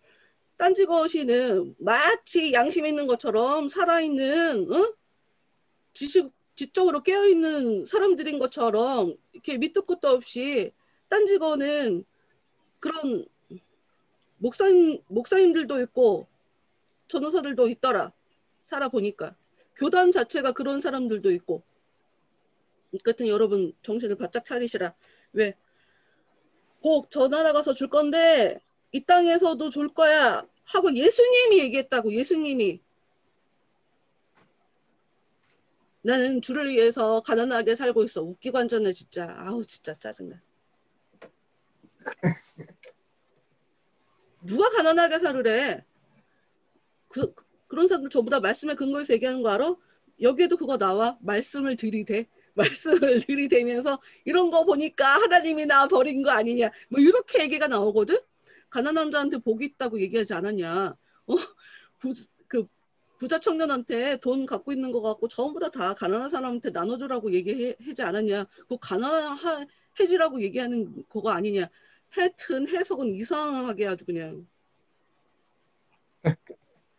딴지거시는 마치 양심 있는 것처럼 살아있는 지적으로 깨어있는 사람들인 것처럼 이렇게 밑도 끝도 없이 딴지거는 그런 목사님들도 있고 전도사들도 있더라. 살아보니까. 교단 자체가 그런 사람들도 있고. 그러니까 여러분 정신을 바짝 차리시라. 왜? 복 저 나라 가서 줄 건데 이 땅에서도 줄 거야 하고 예수님이 얘기했다고. 예수님이. 나는 주를 위해서 가난하게 살고 있어. 웃기고 앉았네 진짜. 아우 진짜 짜증나. 누가 가난하게 살으래. 그런 사람들 전부 다 말씀에 근거해서 얘기하는 거 알아? 여기에도 그거 나와. 말씀을 들이대. 말씀을 들이대면서 이런 거 보니까 하나님이 나 버린 거 아니냐. 뭐 이렇게 얘기가 나오거든. 가난한 자한테 복이 있다고 얘기하지 않았냐. 부자 청년한테 돈 갖고 있는 거 갖고 전부 다 가난한 사람한테 나눠주라고 얘기하지 않았냐. 그 가난해지라고 얘기하는 거가 아니냐. 하여튼 해석은 이상하게 아주 그냥.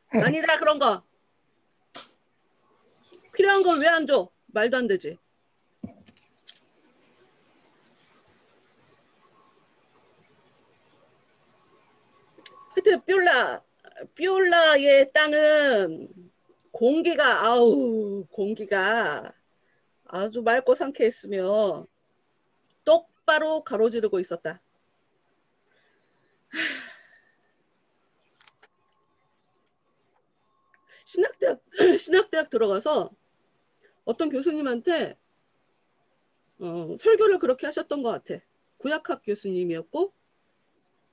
아니다 그런 거. 필요한 걸 왜 안 줘? 말도 안 되지. 하여튼 뾰라의 땅은 공기가 아주 맑고 상쾌했으며 똑바로 가로지르고 있었다. 신학대학 들어가서 어떤 교수님한테 설교를 그렇게 하셨던 것 같아. 구약학 교수님이었고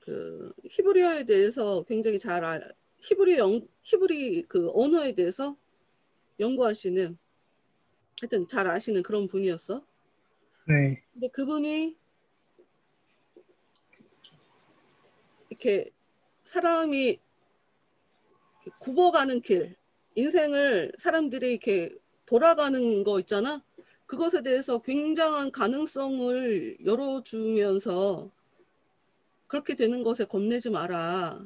그 히브리어에 대해서 굉장히 히브리 그 언어에 대해서 연구하시는 하여튼 잘 아시는 그런 분이었어. 네. 근데 그분이 이렇게 사람이 굽어가는 길, 인생을 사람들이 이렇게 돌아가는 거 있잖아. 그것에 대해서 굉장한 가능성을 열어주면서 그렇게 되는 것에 겁내지 마라.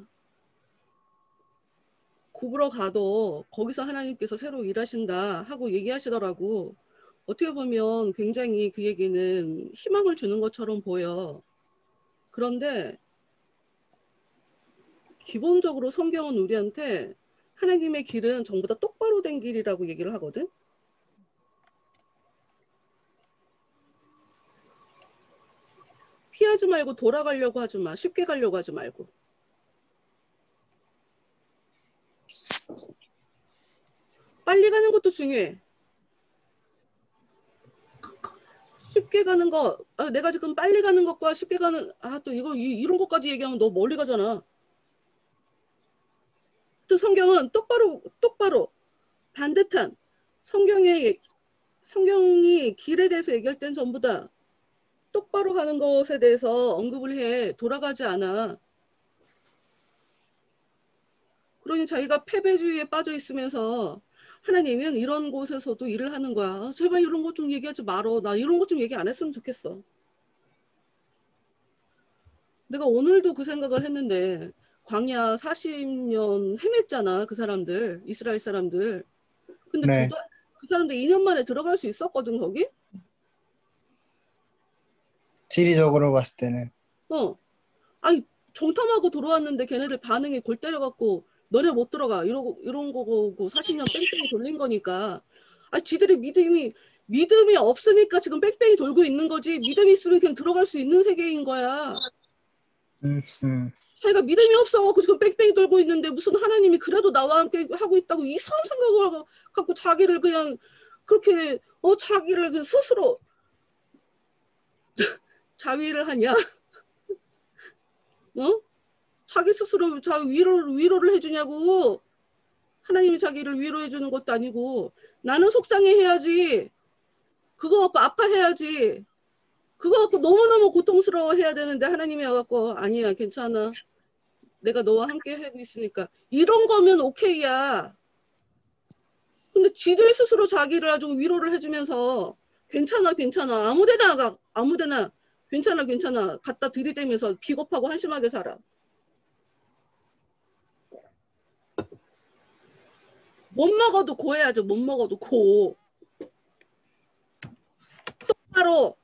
굽으러 가도 거기서 하나님께서 새로 일하신다 하고 얘기하시더라고. 어떻게 보면 굉장히 그 얘기는 희망을 주는 것처럼 보여. 그런데 기본적으로 성경은 우리한테 하나님의 길은 전부 다 똑바로 된 길이라고 얘기를 하거든. 피하지 말고 돌아가려고 하지 마. 쉽게 가려고 하지 말고. 빨리 가는 것도 중요해. 쉽게 가는 거, 내가 지금 빨리 가는 것과 쉽게 가는, 또 이런 것까지 얘기하면 너 멀리 가잖아. 또 성경은 똑바로 반듯한 성경이 길에 대해서 얘기할 땐 전부 다 똑바로 가는 것에 대해서 언급을 해. 돌아가지 않아. 그러니 자기가 패배주의에 빠져 있으면서 하나님은 이런 곳에서도 일을 하는 거야. 제발 이런 것 좀 얘기하지 말어. 나 이런 것 좀 얘기 안 했으면 좋겠어. 내가 오늘도 그 생각을 했는데 광야 40년 헤맸잖아. 그 사람들. 이스라엘 사람들. 근데 네. 그 사람들 2년 만에 들어갈 수 있었거든 거기. 지리적으로 봤을 때는. 아니 정탐하고 들어왔는데 걔네들 반응이 골 때려갖고 너네 못 들어가 이런 거고 40년 뺑뺑이 돌린 거니까. 지들이 믿음이 없으니까 지금 뺑뺑이 돌고 있는 거지. 믿음이 있으면 그냥 들어갈 수 있는 세계인 거야. 자기가 믿음이 없어갖고 지금 뺑뺑이 돌고 있는데 무슨 하나님이 그래도 나와 함께 하고 있다고 이상한 생각을 갖고 자기를 그냥 그렇게 자기를 그 스스로 자위를 하냐? 자기 스스로 위로를 해주냐고. 하나님이 자기를 위로해 주는 것도 아니고 나는 속상해 해야지. 그거 갖고 아파해야지. 그거 갖고 너무너무 고통스러워 해야 되는데 하나님이 와갖고 아니야 괜찮아. 내가 너와 함께 하고 있으니까. 이런 거면 오케이야. 근데 지들 스스로 자기를 아주 위로를 해주면서 괜찮아 괜찮아 아무데나 괜찮아 갖다 들이대면서 비겁하고 한심하게 살아. 못 먹어도 고해야죠. 못 먹어도 고. 똑바로.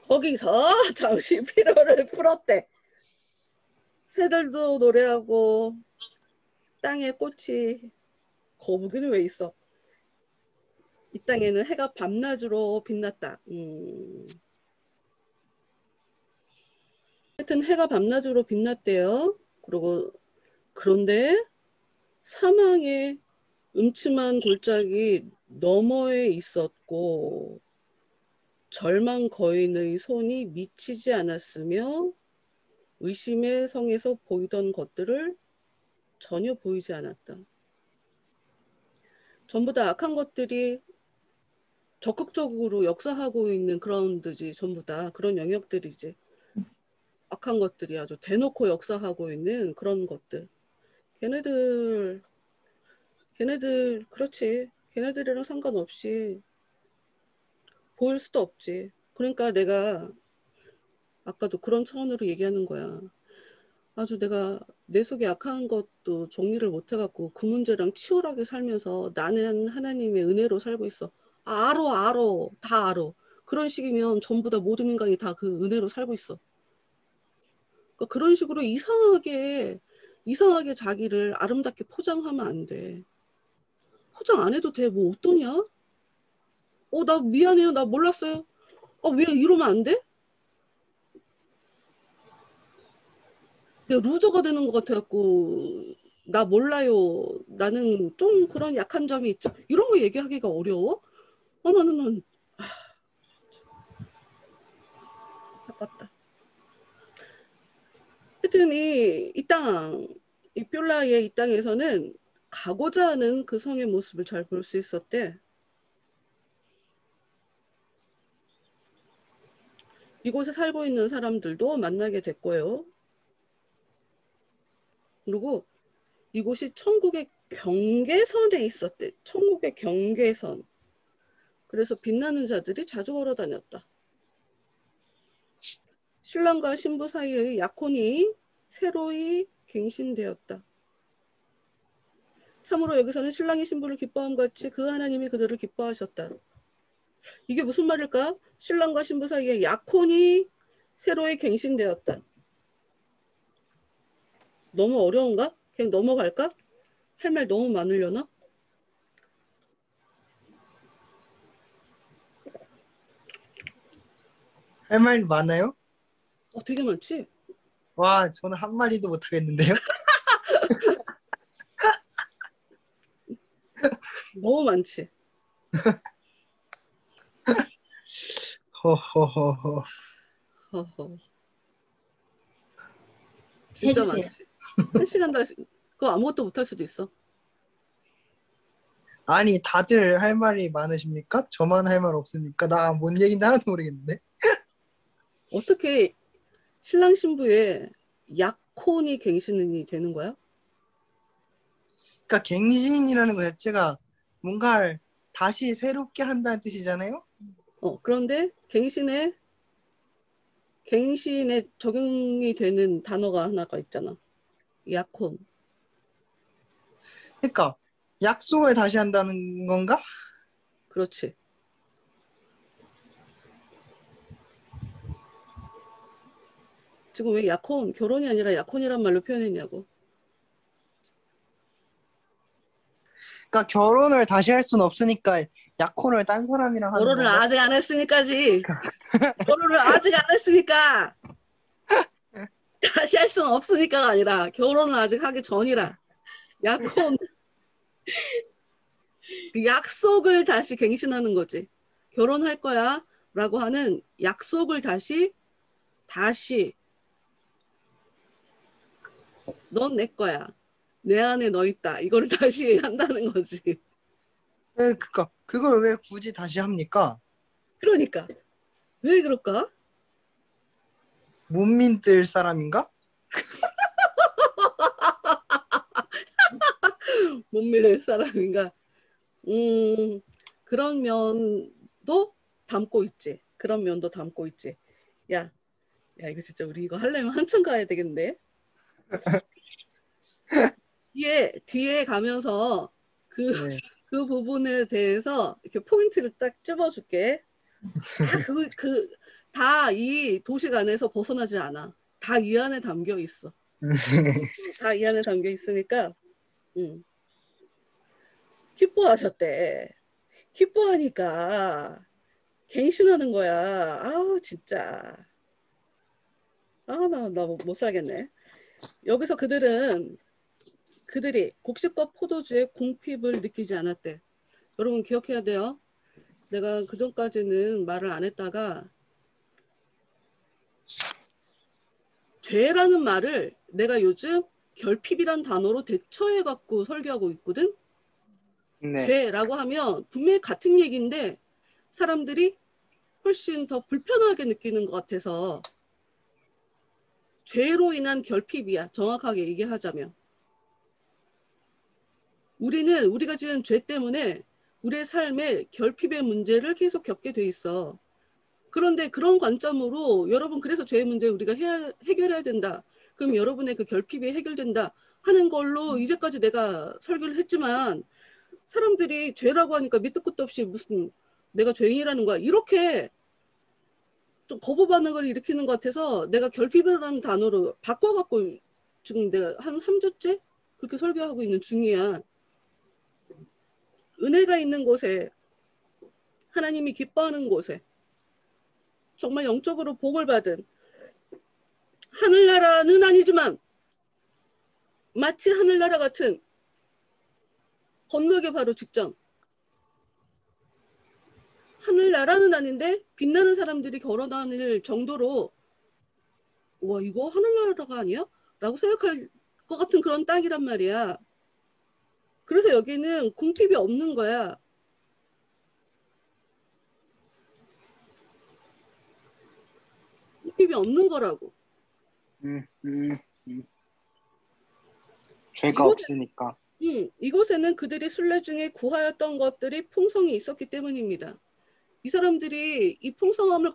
거기서 잠시 피로를 풀었대. 새들도 노래하고 땅에 꽃이 거북이는 왜 있어? 이 땅에는 해가 밤낮으로 빛났다. 하여튼 해가 밤낮으로 빛났대요. 그리고 그런데 사망의 음침한 골짜기 너머에 있었고 절망 거인의 손이 미치지 않았으며 의심의 성에서 보이던 것들을 전혀 보이지 않았다. 전부 다 악한 것들이 적극적으로 역사하고 있는 그라운드지. 전부 다 그런 영역들이지. 악한 것들이 아주 대놓고 역사하고 있는 그런 것들. 걔네들 그렇지. 걔네들이랑 상관없이 보일 수도 없지. 그러니까 내가 아까도 그런 차원으로 얘기하는 거야. 아주 내가 내 속에 악한 것도 정리를 못 해갖고 그 문제랑 치열하게 살면서 나는 하나님의 은혜로 살고 있어. 알아. 다 알아. 그런 식이면 전부 다 모든 인간이 다 그 은혜로 살고 있어. 그러니까 그런 식으로 이상하게 자기를 아름답게 포장하면 안 돼. 포장 안 해도 돼. 뭐 어떠냐? 나 미안해요. 나 몰랐어요. 왜 이러면 안 돼? 내가 루저가 되는 것 같아갖고 나 몰라요. 나는 좀 그런 약한 점이 있죠. 이런 거 얘기하기가 어려워. 나는 아깝다. 하여튼 이 뾰라의 이 땅에서는 가고자 하는 그 성의 모습을 잘 볼 수 있었대. 이곳에 살고 있는 사람들도 만나게 됐고요. 그리고 이곳이 천국의 경계선에 있었대. 천국의 경계선. 그래서 빛나는 자들이 자주 걸어 다녔다. 신랑과 신부 사이의 약혼이 새로이 갱신되었다. 참으로 여기서는 신랑이 신부를 기뻐함 같이 그 하나님이 그들을 기뻐하셨다. 이게 무슨 말일까? 신랑과 신부 사이의 약혼이 새로이 갱신되었다. 너무 어려운가? 그냥 넘어갈까? 할 말 너무 많으려나? 할 말 많아요? 되게 많지? 와, 저는 한 마디도 못 하겠는데요? 너무 많지? 허허허허. 허허. 진짜 해주세요. 많지? 1시간 다 그거 아무것도 못할 수도 있어. 아니, 다들 할 말이 많으십니까? 저만 할 말 없습니까? 나 뭔 얘기인지 하나도 모르겠는데. 어떻게 신랑 신부의 약혼이 갱신이 되는 거야? 그러니까 갱신이라는 것 자체가 뭔가를 다시 새롭게 한다는 뜻이잖아요? 그런데 갱신에 적용이 되는 단어가 하나가 있잖아. 약혼. 그러니까 약속을 다시 한다는 건가? 그렇지. 지금 왜 결혼이 아니라 약혼이란 말로 표현했냐고. 그러니까 결혼을 다시 할 수는 없으니까 약혼을 딴 사람이랑 하는 결혼을 건가? 아직 안 했으니까지. 결혼을 아직 안 했으니까. 다시 할 수는 없으니까가 아니라 결혼을 아직 하기 전이라. 약혼. 그 약속을 다시 갱신하는 거지. 결혼할 거야 라고 하는 약속을 다시 넌 내 거야. 내 안에 너 있다. 이거를 다시 한다는 거지. 그니까 그걸 왜 굳이 다시 합니까? 그러니까 왜 그럴까? 못 믿을 사람인가? 못 믿을 사람인가? 음, 그런 면도 담고 있지. 그런 면도 담고 있지. 야, 야, 이거 진짜 우리 이거 하려면 한참 가야 되겠는데? 뒤에 가면서 그, 네. 그 부분에 대해서 이렇게 포인트를 딱 찝어줄게. 다 이 도식 안에서 벗어나지 않아. 다 이 안에 담겨 있어. 다 이 안에 담겨 있으니까, 기뻐하셨대. 기뻐하니까 갱신하는 거야. 아우, 진짜. 나 못 살겠네. 여기서 그들이 곡식과 포도주의 궁핍을 느끼지 않았대. 여러분 기억해야 돼요. 내가 그전까지는 말을 안 했다가 죄라는 말을 내가 요즘 결핍이란 단어로 대처해 갖고 설교하고 있거든. 네. 죄라고 하면 분명히 같은 얘기인데 사람들이 훨씬 더 불편하게 느끼는 것 같아서 죄로 인한 결핍이야. 정확하게 얘기하자면. 우리가 지은 죄 때문에 우리의 삶에 결핍의 문제를 계속 겪게 돼 있어. 그런데 그런 관점으로 여러분 그래서 죄의 문제 우리가 해결해야 된다. 그럼 여러분의 그 결핍이 해결된다 하는 걸로 이제까지 내가 설교를 했지만 사람들이 죄라고 하니까 밑도 끝도 없이 무슨 내가 죄인이라는 거야. 이렇게 좀 거부 반응을 일으키는 것 같아서 내가 결핍이라는 단어로 바꿔갖고 지금 내가 한 3주째 그렇게 설교하고 있는 중이야. 은혜가 있는 곳에 하나님이 기뻐하는 곳에 정말 영적으로 복을 받은 하늘나라는 아니지만 마치 하늘나라 같은 건너기 바로 직전 하늘나라는 아닌데 빛나는 사람들이 걸어다닐 정도로 와 이거 하늘나라가 아니야? 라고 생각할 것 같은 그런 땅이란 말이야. 그래서 여기는 궁핍이 없는 거야. 궁핍이 없는 거라고. 음, 음, 죄가 없으니까. 이곳에는 그들이 순례 중에 구하였던 것들이 풍성이 있었기 때문입니다. 이 사람들이 이 풍성함을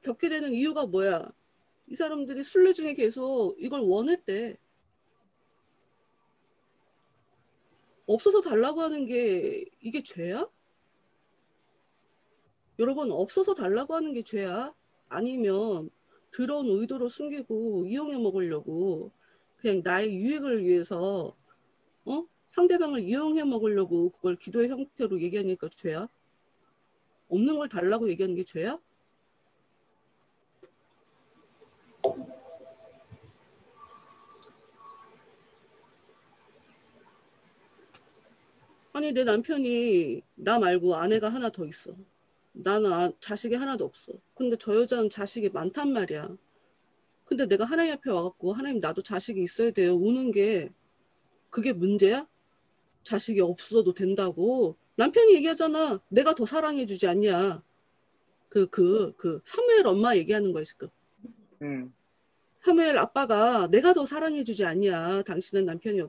겪게 되는 이유가 뭐야? 이 사람들이 순례 중에 계속 이걸 원했대. 없어서 달라고 하는 게 이게 죄야? 여러분 없어서 달라고 하는 게 죄야? 아니면 들어온 의도로 숨기고 이용해 먹으려고 그냥 나의 유익을 위해서 상대방을 이용해 먹으려고 그걸 기도의 형태로 얘기하니까 죄야? 없는 걸 달라고 얘기하는 게 죄야? 아니 내 남편이 나 말고 아내가 하나 더 있어. 나는 자식이 하나도 없어. 근데 저 여자는 자식이 많단 말이야. 근데 내가 하나님 앞에 와갖고 하나님 나도 자식이 있어야 돼요. 우는 게 그게 문제야? 자식이 없어도 된다고. 남편이 얘기하잖아. 내가 더 사랑해주지 않냐. 사무엘 엄마 얘기하는 거야 지금. 사무엘 아빠가 내가 더 사랑해주지 않냐. 당신은 남편이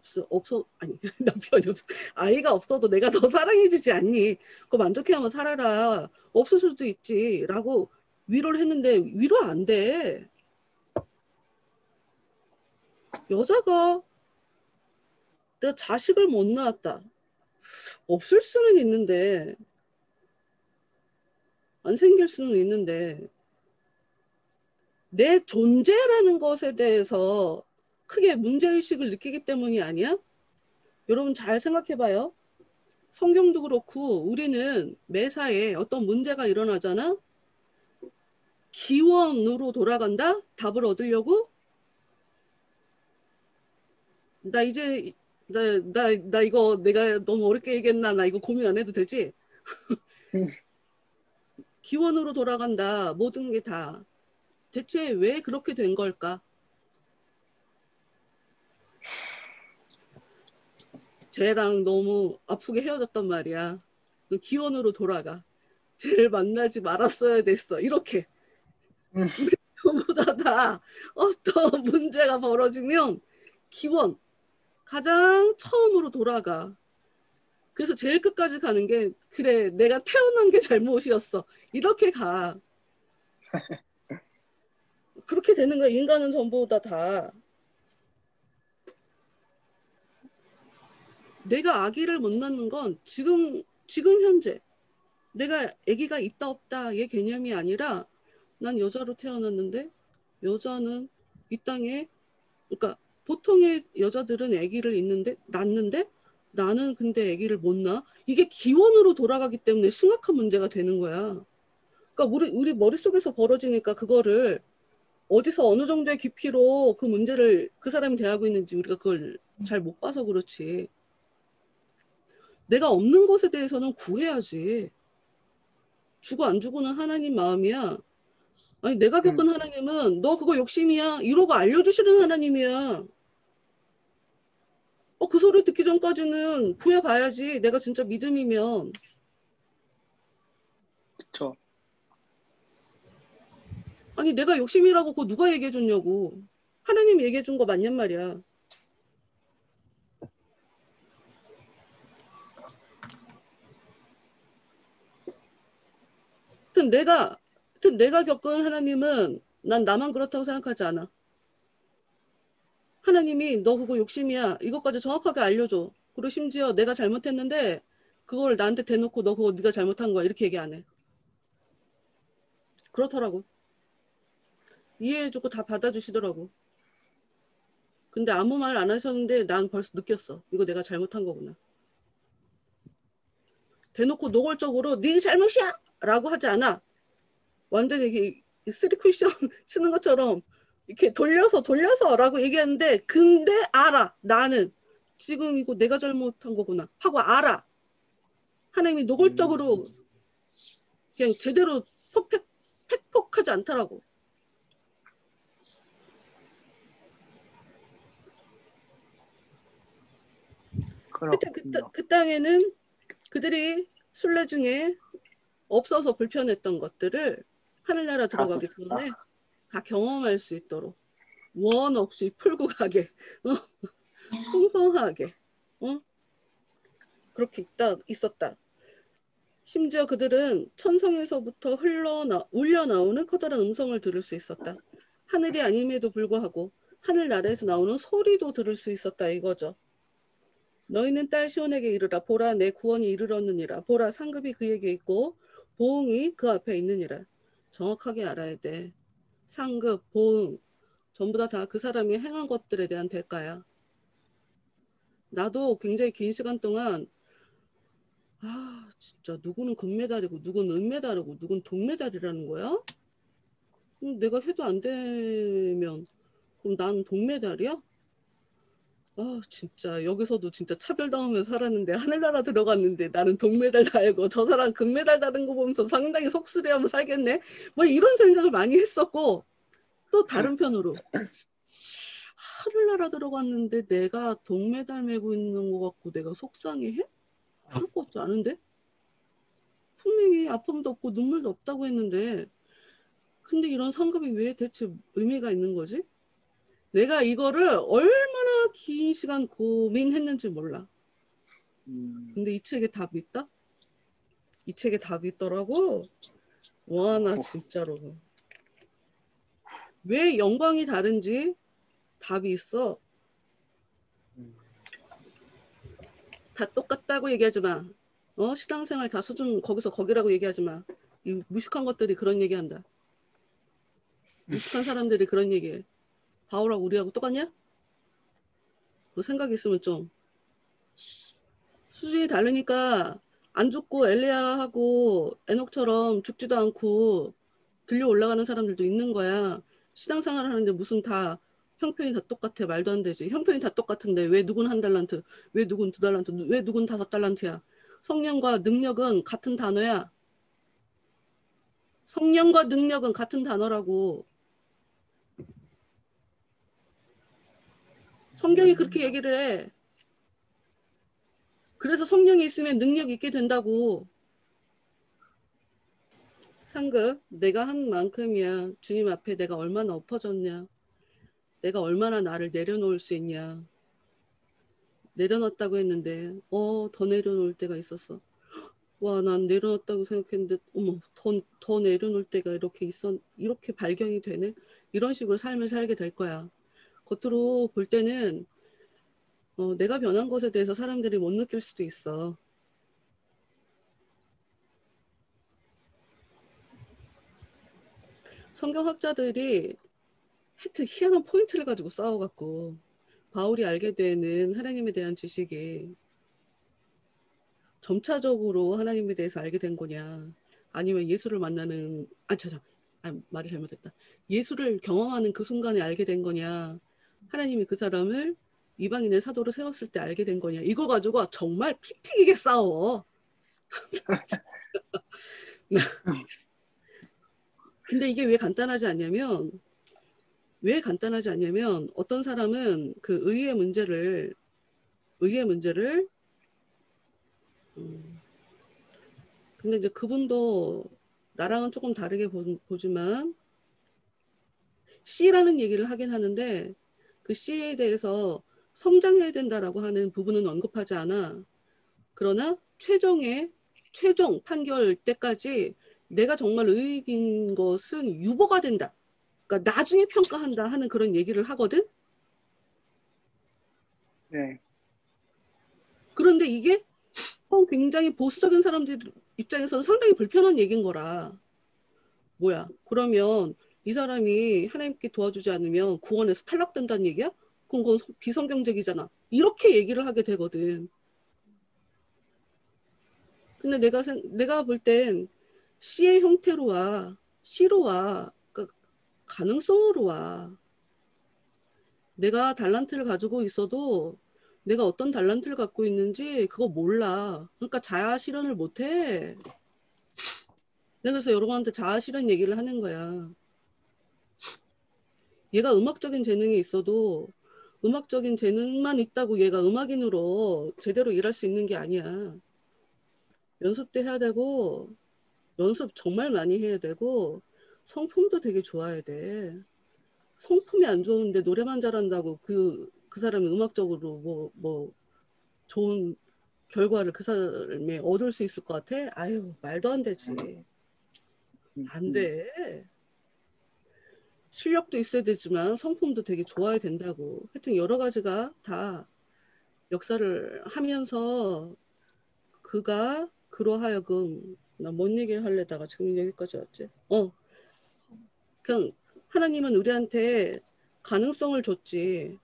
아니 남편이 없어. 아이가 없어도 내가 더 사랑해주지 않니. 그거 만족해야만 살아라. 없을 수도 있지. 라고 위로를 했는데 위로 안 돼. 여자가 내가 자식을 못 낳았다. 없을 수는 있는데 안 생길 수는 있는데 내 존재라는 것에 대해서 크게 문제의식을 느끼기 때문이 아니야? 여러분 잘 생각해봐요. 성경도 그렇고 우리는 매사에 어떤 문제가 일어나잖아? 기원으로 돌아간다? 답을 얻으려고? 나 이제 나 이거 내가 너무 어렵게 얘기했나? 나 이거 고민 안 해도 되지? 기원으로 돌아간다. 모든 게 다. 대체 왜 그렇게 된 걸까? 쟤랑 너무 아프게 헤어졌단 말이야. 그 기원으로 돌아가. 쟤를 만나지 말았어야 됐어. 이렇게. 우리 전부다 다 어떤 문제가 벌어지면 기원, 가장 처음으로 돌아가. 그래서 제일 끝까지 가는 게 그래 내가 태어난 게 잘못이었어. 이렇게 가. 그렇게 되는 거야. 인간은 전부 다. 내가 아기를 못 낳는 건 지금 현재 내가 아기가 있다 없다의 개념이 아니라 난 여자로 태어났는데 여자는 이 땅에 그러니까 보통의 여자들은 아기를 낳는데 나는 근데 아기를 못 낳아. 이게 기원으로 돌아가기 때문에 심각한 문제가 되는 거야. 그러니까 우리 머릿속에서 벌어지니까 그거를 어디서 어느 정도의 깊이로 그 문제를 그 사람이 대하고 있는지 우리가 그걸 잘 못 봐서 그렇지. 내가 없는 것에 대해서는 구해야지. 주고 안 주고는 하나님 마음이야. 아니 내가 겪은 하나님은 너 그거 욕심이야. 이러고 알려주시는 하나님이야. 그 소리 듣기 전까지는 구해봐야지. 내가 진짜 믿음이면. 그쵸. 아니 내가 욕심이라고 그거 누가 얘기해줬냐고. 하나님이 얘기해준 거 맞냔 말이야. 하여튼 내가 겪은 하나님은 난 나만 그렇다고 생각하지 않아. 하나님이 너 그거 욕심이야. 이것까지 정확하게 알려줘. 그리고 심지어 내가 잘못했는데 그걸 나한테 대놓고 너 그거 네가 잘못한 거야. 이렇게 얘기 안 해. 그렇더라고. 이해해주고 다 받아주시더라고. 근데 아무 말 안 하셨는데 난 벌써 느꼈어. 이거 내가 잘못한 거구나. 대놓고 노골적으로 네 잘못이야! 라고 하지 않아. 완전히 이게 쓰리 쿠션 쓰는 것처럼 이렇게 돌려서 라고 얘기하는데 근데 알아. 나는 지금 이거 내가 잘못한 거구나 하고 알아. 하나님이 노골적으로 그냥 제대로 팩폭하지 않더라고. 그 땅에는 그들이 순례 중에 없어서 불편했던 것들을 하늘나라 들어가기 전에 다 경험할 수 있도록 원 없이 풀고 가게, 풍성하게, 그렇게 있었다. 심지어 그들은 천성에서부터 울려 나오는 커다란 음성을 들을 수 있었다. 하늘이 아님에도 불구하고 하늘나라에서 나오는 소리도 들을 수 있었다 이거죠. 너희는 딸 시온에게 이르라. 보라 내 구원이 이르렀느니라. 보라 상급이 그에게 있고 보응이 그 앞에 있느니라. 정확하게 알아야 돼. 상급, 보응 전부 다 그 사람이 행한 것들에 대한 대가야. 나도 굉장히 긴 시간 동안 진짜 누구는 금메달이고 누구는 은메달이고 누구는 동메달이라는 거야? 내가 해도 안 되면 그럼 난 동메달이야? 진짜 여기서도 진짜 차별당하면서 살았는데 하늘나라 들어갔는데 나는 동메달 달고 저 사람 금메달 다는 거 보면서 상당히 속쓰레하면 살겠네. 뭐 이런 생각을 많이 했었고 또 다른 편으로 하늘나라 들어갔는데 내가 동메달 메고 있는 거 같고 내가 속상해해? 그럴 것 같지 않은데? 분명히 아픔도 없고 눈물도 없다고 했는데 근데 이런 상급이 왜 대체 의미가 있는 거지? 내가 이거를 얼마나 긴 시간 고민했는지 몰라. 근데 이 책에 답이 있다? 이 책에 답이 있더라고. 와, 나 진짜로. 왜 영광이 다른지 답이 있어. 다 똑같다고 얘기하지 마. 신앙생활 다 수준 거기라고 얘기하지 마. 이 무식한 것들이 그런 얘기한다. 무식한 사람들이 그런 얘기해. 바울하고 우리하고 똑같냐? 너 생각 있으면 좀. 수준이 다르니까 안 죽고 엘리야하고 에녹처럼 죽지도 않고 들려 올라가는 사람들도 있는 거야. 신앙생활 하는데 무슨 다 형편이 다 똑같아. 말도 안 되지. 형편이 다 똑같은데 왜 누군 한 달란트, 왜 누군 두 달란트, 왜 누군 5달란트야. 성령과 능력은 같은 단어야. 성령과 능력은 같은 단어라고. 성경이 그렇게 얘기를 해. 그래서 성령이 있으면 능력이 있게 된다고. 상급, 내가 한 만큼이야. 주님 앞에 내가 얼마나 엎어졌냐. 내가 얼마나 나를 내려놓을 수 있냐. 내려놨다고 했는데 더 내려놓을 때가 있었어. 와, 난 내려놨다고 생각했는데 어머, 더 내려놓을 때가 이렇게 발견이 되네. 이런 식으로 삶을 살게 될 거야. 겉으로 볼 때는 내가 변한 것에 대해서 사람들이 못 느낄 수도 있어. 성경학자들이 하여튼 희한한 포인트를 가지고 싸워갖고 바울이 알게 되는 하나님에 대한 지식이 점차적으로 하나님에 대해서 알게 된 거냐, 아니면 예수를 만나는 말이 잘못했다. 예수를 경험하는 그 순간에 알게 된 거냐, 하나님이 그 사람을 이방인의 사도로 세웠을 때 알게 된 거냐, 이거 가지고 정말 피 튀기게 싸워. 근데 이게 왜 간단하지 않냐면 어떤 사람은 그 의의 문제를 근데 이제 그분도 나랑은 조금 다르게 보지만 C라는 얘기를 하긴 하는데 그 C에 대해서 성장해야 된다라고 하는 부분은 언급하지 않아. 그러나 최종 판결 때까지 내가 정말 의익인 것은 유보가 된다. 그러니까 나중에 평가한다 하는 그런 얘기를 하거든. 네. 그런데 이게 굉장히 보수적인 사람들 입장에서는 상당히 불편한 얘기인 거라. 뭐야? 그러면 이 사람이 하나님께 도와주지 않으면 구원에서 탈락된다는 얘기야? 그건 비성경적이잖아. 이렇게 얘기를 하게 되거든. 근데 내가 볼 땐 C의 형태로 와. C로 와. 그러니까 가능성으로 와. 내가 달란트를 가지고 있어도 내가 어떤 달란트를 갖고 있는지 그거 몰라. 그러니까 자아 실현을 못 해. 내가 그래서 여러분한테 자아 실현 얘기를 하는 거야. 얘가 음악적인 재능이 있어도 음악적인 재능만 있다고 얘가 음악인으로 제대로 일할 수 있는 게 아니야. 연습도 해야 되고, 연습 정말 많이 해야 되고, 성품도 되게 좋아야 돼. 성품이 안 좋은데 노래만 잘한다고 그 사람이 음악적으로 좋은 결과를 그 사람이 얻을 수 있을 것 같아? 아유, 말도 안 되지. 안 돼. 실력도 있어야 되지만 성품도 되게 좋아야 된다고. 하여튼 여러 가지가 다 역사를 하면서 그가 그로 하여금, 나 뭔 얘기를 하려다가 지금 여기까지 왔지? 그냥 하나님은 우리한테 가능성을 줬지.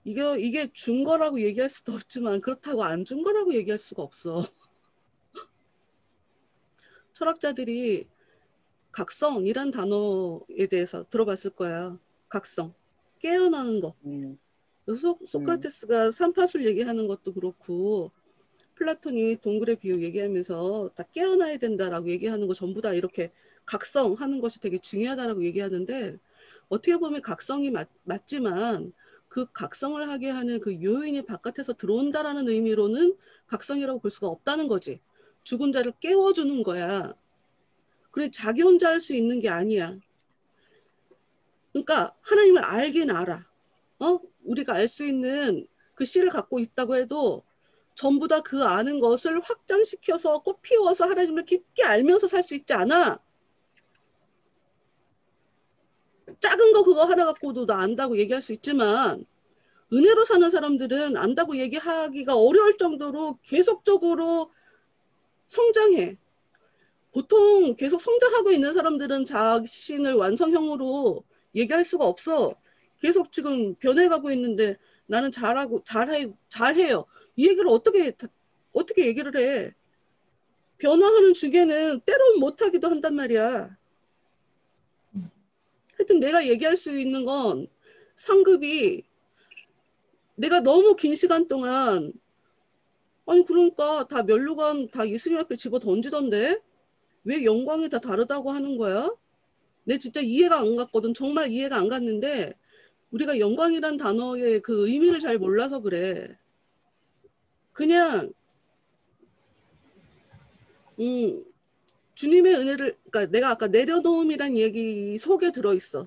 이게 준 거라고 얘기할 수도 없지만 그렇다고 안 준 거라고 얘기할 수가 없어. 철학자들이 각성이란 단어에 대해서 들어봤을 거야. 각성. 깨어나는 거. 소크라테스가 삼파술 얘기하는 것도 그렇고, 플라톤이 동굴의 비유 얘기하면서 다 깨어나야 된다라고 얘기하는 거 전부 다 이렇게 각성하는 것이 되게 중요하다라고 얘기하는데, 어떻게 보면 각성이 맞지만 그 각성을 하게 하는 그 요인이 바깥에서 들어온다라는 의미로는 각성이라고 볼 수가 없다는 거지. 죽은 자를 깨워주는 거야. 그래, 자기 혼자 할 수 있는 게 아니야. 그러니까 하나님을 알긴 알아. 우리가 알 수 있는 그 씨를 갖고 있다고 해도 전부 다 그 아는 것을 확장시켜서 꽃 피워서 하나님을 깊게 알면서 살 수 있지 않아. 작은 거 그거 하나 갖고도 나 안다고 얘기할 수 있지만 은혜로 사는 사람들은 안다고 얘기하기가 어려울 정도로 계속적으로 성장해. 보통 계속 성장하고 있는 사람들은 자신을 완성형으로 얘기할 수가 없어. 계속 지금 변해가고 있는데 나는 잘해요. 이 얘기를 어떻게 얘기를 해? 변화하는 중에는 때로는 못하기도 한단 말이야. 하여튼 내가 얘기할 수 있는 건 상급이 내가 너무 긴 시간 동안 아니 그러니까 다 면류관 다 예수님 앞에 집어 던지던데 왜 영광이 다 다르다고 하는 거야? 내 진짜 이해가 안 갔거든. 정말 이해가 안 갔는데 우리가 영광이란 단어의 그 의미를 잘 몰라서 그래. 그냥 주님의 은혜를 그러니까 내가 아까 내려놓음이란 얘기 속에 들어있어.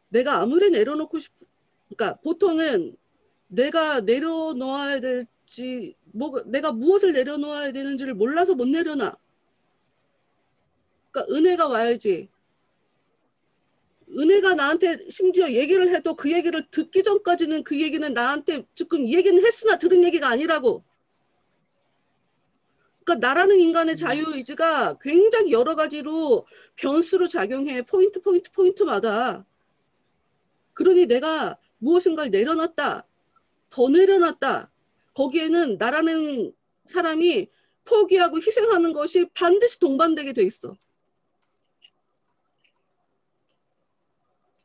내가 아무리 내려놓고 그러니까 보통은 내가 내려놓아야 될지 뭐 내가 무엇을 내려놓아야 되는지를 몰라서 못 내려놔. 그러니까 은혜가 와야지. 은혜가 나한테 심지어 얘기를 해도 그 얘기를 듣기 전까지는 그 얘기는 나한테 지금 얘기는 했으나 들은 얘기가 아니라고. 그러니까 나라는 인간의 자유의지가 굉장히 여러 가지로 변수로 작용해. 포인트마다. 그러니 내가 무엇인가를 내려놨다. 더 내려놨다. 거기에는 나라는 사람이 포기하고 희생하는 것이 반드시 동반되게 돼 있어.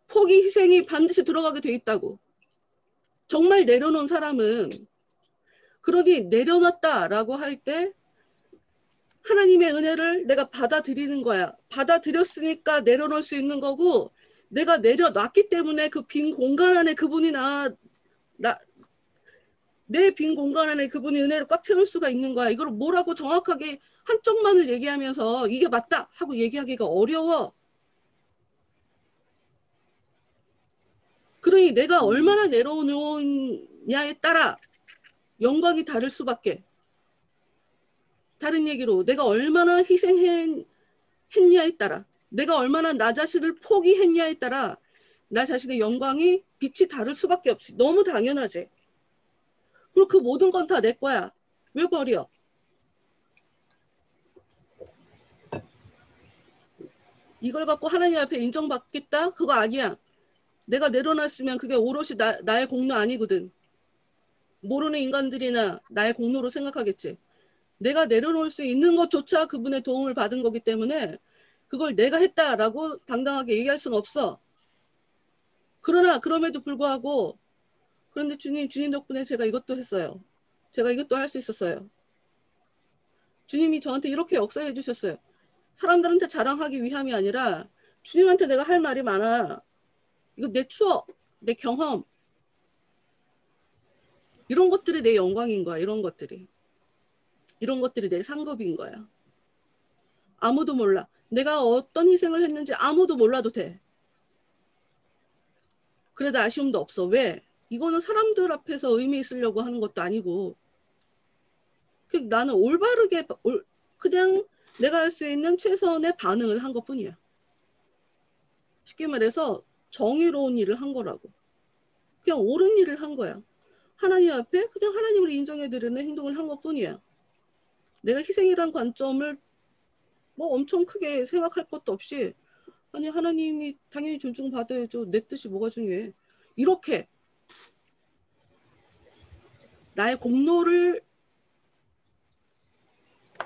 포기 희생이 반드시 들어가게 돼 있다고. 정말 내려놓은 사람은 그러니 내려놨다라고 할 때 하나님의 은혜를 내가 받아들이는 거야. 받아들였으니까 내려놓을 수 있는 거고 내가 내려놨기 때문에 그 빈 공간 안에 그분이 내 빈 공간 안에 그분이 은혜를 꽉 채울 수가 있는 거야. 이걸 뭐라고 정확하게 한쪽만을 얘기하면서 이게 맞다 하고 얘기하기가 어려워. 그러니 내가 얼마나 내려놓냐에 따라 영광이 다를 수밖에. 다른 얘기로 내가 얼마나 희생했냐에 따라 내가 얼마나 나 자신을 포기했냐에 따라 나 자신의 영광이 빛이 다를 수밖에 없지. 너무 당연하지. 그리고 그 모든 건 다 내 거야. 왜 버려? 이걸 갖고 하나님 앞에 인정받겠다? 그거 아니야. 내가 내려놨으면 그게 오롯이 나의 공로 아니거든. 모르는 인간들이나 나의 공로로 생각하겠지. 내가 내려놓을 수 있는 것조차 그분의 도움을 받은 거기 때문에 그걸 내가 했다라고 당당하게 얘기할 수는 없어. 그러나 그럼에도 불구하고 그런데 주님 덕분에 제가 이것도 했어요. 제가 이것도 할 수 있었어요. 주님이 저한테 이렇게 역사해 주셨어요. 사람들한테 자랑하기 위함이 아니라 주님한테 내가 할 말이 많아. 이거 내 추억, 내 경험 이런 것들이 내 영광인 거야. 이런 것들이 내 상급인 거야. 아무도 몰라. 내가 어떤 희생을 했는지 아무도 몰라도 돼. 그래도 아쉬움도 없어. 왜? 이거는 사람들 앞에서 의미 있으려고 하는 것도 아니고 나는 올바르게 그냥 내가 할 수 있는 최선의 반응을 한 것뿐이야. 쉽게 말해서 정의로운 일을 한 거라고. 그냥 옳은 일을 한 거야. 하나님 앞에 그냥 하나님을 인정해드리는 행동을 한 것뿐이야. 내가 희생이란 관점을 뭐 엄청 크게 생각할 것도 없이 아니 하나님이 당연히 존중받아야죠. 내 뜻이 뭐가 중요해. 이렇게 나의 공로를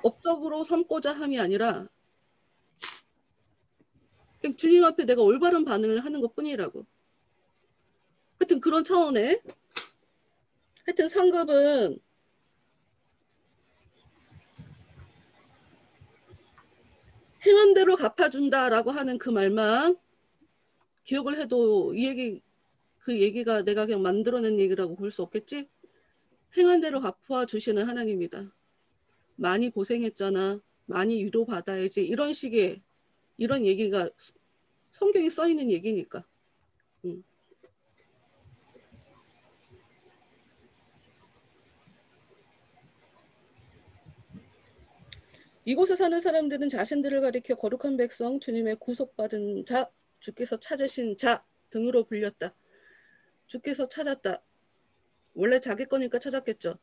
업적으로 삼고자 함이 아니라 그냥 주님 앞에 내가 올바른 반응을 하는 것뿐이라고. 하여튼 그런 차원에 하여튼 상급은 행한 대로 갚아준다라고 하는 그 말만 기억을 해도 그 얘기가 내가 그냥 만들어낸 얘기라고 볼 수 없겠지? 행한 대로 갚아주시는 하나님이다. 많이 고생했잖아. 많이 위로받아야지. 이런 식의 이런 얘기가 성경에 써 있는 얘기니까. 이곳에 사는 사람들은 자신들을 가리켜 거룩한 백성, 주님의 구속받은 자, 주께서 찾으신 자 등으로 불렸다. 주께서 찾았다. 원래 자기 거니까 찾았겠죠.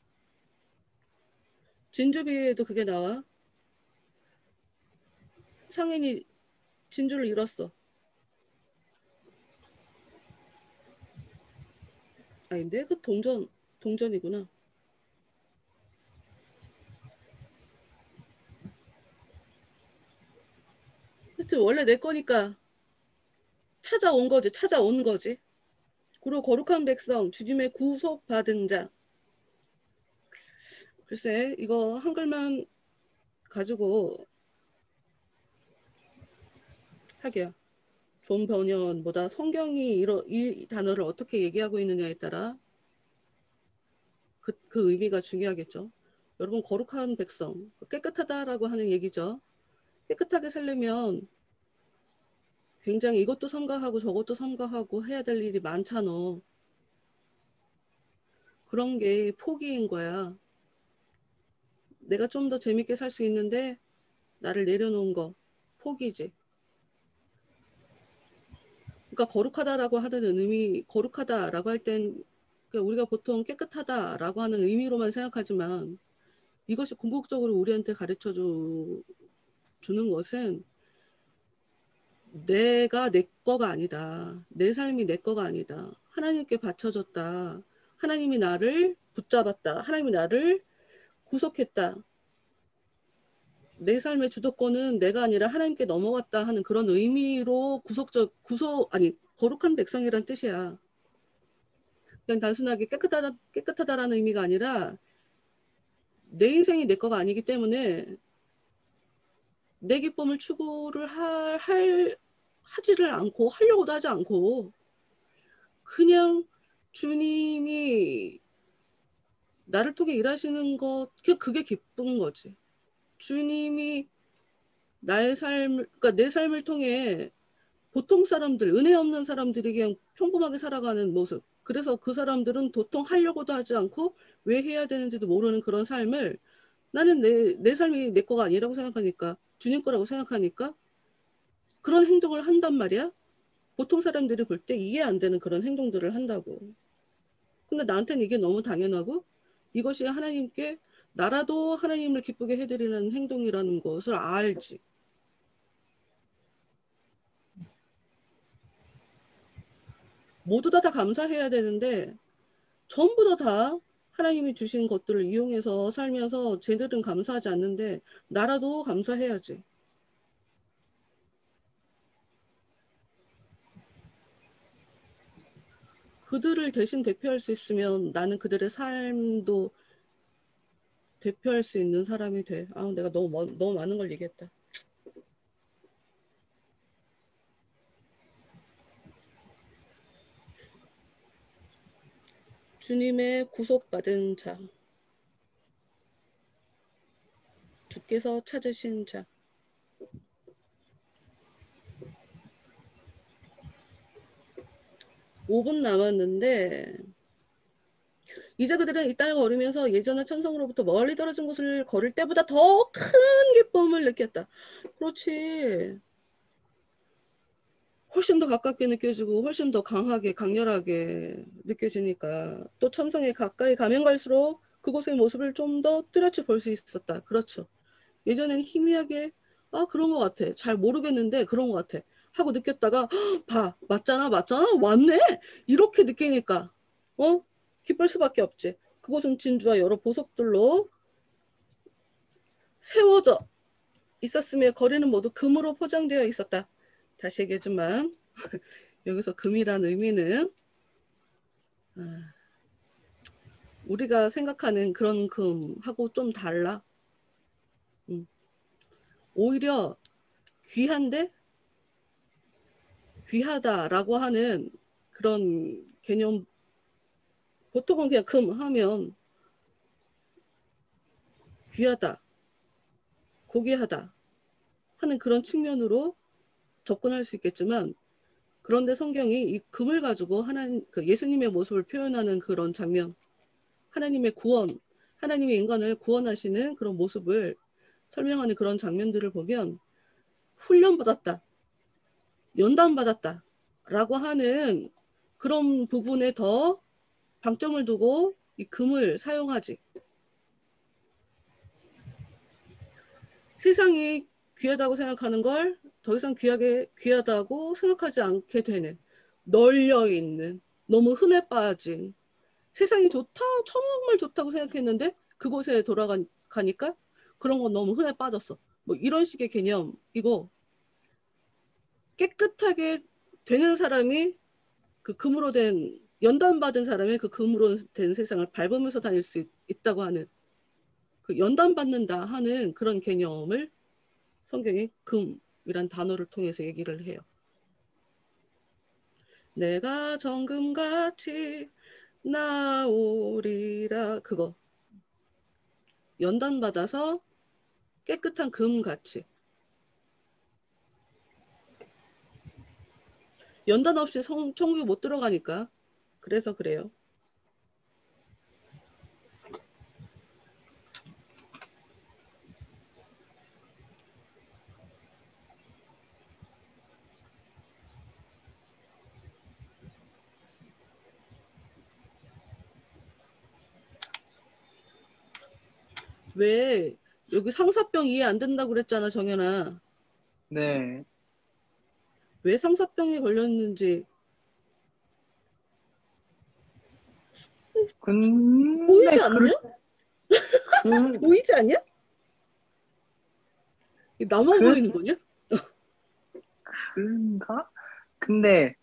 진주비에도 그게 나와. 상인이 진주를 잃었어. 아닌데? 그 동전이구나. 하여튼 원래 내 거니까 찾아온 거지. 그리고 거룩한 백성, 주님의 구속받은 자. 글쎄 이거 한글만 가지고 하게요. 존 번연보다 성경이 이 단어를 어떻게 얘기하고 있느냐에 따라 그 의미가 중요하겠죠. 여러분 거룩한 백성, 깨끗하다라고 하는 얘기죠. 깨끗하게 살려면 굉장히 이것도 삼가하고 저것도 삼가하고 해야 될 일이 많잖아. 그런 게 포기인 거야. 내가 좀 더 재밌게 살 수 있는데 나를 내려놓은 거 포기지. 그러니까 거룩하다라고 하는 의미, 거룩하다라고 할 땐 우리가 보통 깨끗하다라고 하는 의미로만 생각하지만 이것이 궁극적으로 우리한테 가르쳐 주는 것은 내가 내 거가 아니다. 내 삶이 내 거가 아니다. 하나님께 바쳐졌다. 하나님이 나를 붙잡았다. 하나님이 나를 구속했다. 내 삶의 주도권은 내가 아니라 하나님께 넘어갔다 하는 그런 의미로 거룩한 백성이란 뜻이야. 그냥 단순하게 깨끗하다라는 의미가 아니라 내 인생이 내 거가 아니기 때문에 내 기쁨을 추구를 하지를 않고 하려고도 하지 않고 그냥 주님이 나를 통해 일하시는 것 그게 기쁜 거지. 주님이 나의 그러니까 내 삶을 통해 보통 사람들, 은혜 없는 사람들이 그냥 평범하게 살아가는 모습. 그래서 그 사람들은 도통 하려고도 하지 않고 왜 해야 되는지도 모르는 그런 삶을 나는 내 삶이 내 거가 아니라고 생각하니까 주님 거라고 생각하니까 그런 행동을 한단 말이야. 보통 사람들이 볼 때 이해 안 되는 그런 행동들을 한다고. 근데 나한테는 이게 너무 당연하고 이것이 하나님께 나라도 하나님을 기쁘게 해드리는 행동이라는 것을 알지. 모두 다 감사해야 되는데 전부 다 하나님이 주신 것들을 이용해서 살면서 쟤들은 감사하지 않는데 나라도 감사해야지. 그들을 대신 대표할 수 있으면 나는 그들의 삶도 대표할 수 있는 사람이 돼. 내가 너무 많은 걸 얘기했다. 주님의 구속받은 자, 주께서 찾으신 자. (5분) 남았는데 이제 그들은 이 땅을 걸으면서 예전의 천성으로부터 멀리 떨어진 곳을 걸을 때보다 더 큰 기쁨을 느꼈다. 그렇지. 훨씬 더 가깝게 느껴지고 훨씬 더 강하게 강렬하게 느껴지니까 또 천성에 가까이 가면 갈수록 그곳의 모습을 좀 더 뚜렷이 볼 수 있었다. 그렇죠. 예전에는 희미하게 그런 것 같아. 잘 모르겠는데 그런 것 같아. 하고 느꼈다가 봐. 맞잖아. 왔네. 이렇게 느끼니까 기쁠 수밖에 없지. 그곳은 진주와 여러 보석들로 세워져 있었으며 거리는 모두 금으로 포장되어 있었다. 다시 얘기하지만 여기서 금이라는 의미는 우리가 생각하는 그런 금하고 좀 달라. 오히려 귀한데 귀하다라고 하는 그런 개념, 보통은 그냥 금 하면 귀하다, 고귀하다 하는 그런 측면으로 접근할 수 있겠지만 그런데 성경이 이 금을 가지고 예수님의 모습을 표현하는 그런 장면, 하나님의 구원, 하나님의 인간을 구원하시는 그런 모습을 설명하는 그런 장면들을 보면 훈련받았다, 연단받았다 라고 하는 그런 부분에 더 방점을 두고 이 금을 사용하지. 세상이 귀하다고 생각하는 걸 더 이상 귀하다고 생각하지 않게 되는, 널려있는, 너무 흔해 빠진, 세상이 좋다, 정말 좋다고 생각했는데 그곳에 돌아가니까 그런 건 너무 흔해 빠졌어. 뭐 이런 식의 개념. 이거 깨끗하게 되는 사람이 그 금으로 된 연단받은 사람이 그 금으로 된 세상을 밟으면서 다닐 수 있다고 하는 그 연단받는다 하는 그런 개념을 성경이 금이란 단어를 통해서 얘기를 해요. 내가 정금같이 나오리라. 그거 연단받아서 깨끗한 금같이. 연단 없이 천국 못 들어가니까. 그래서 그래요. 왜 여기 상사병 이해 안 된다고 그랬잖아, 정연아. 네. 왜 상사병에 걸렸는지 근데 보이지 않냐? 그, 보이지 않냐? 나만 그- 보이는 거냐? 그런가? 근데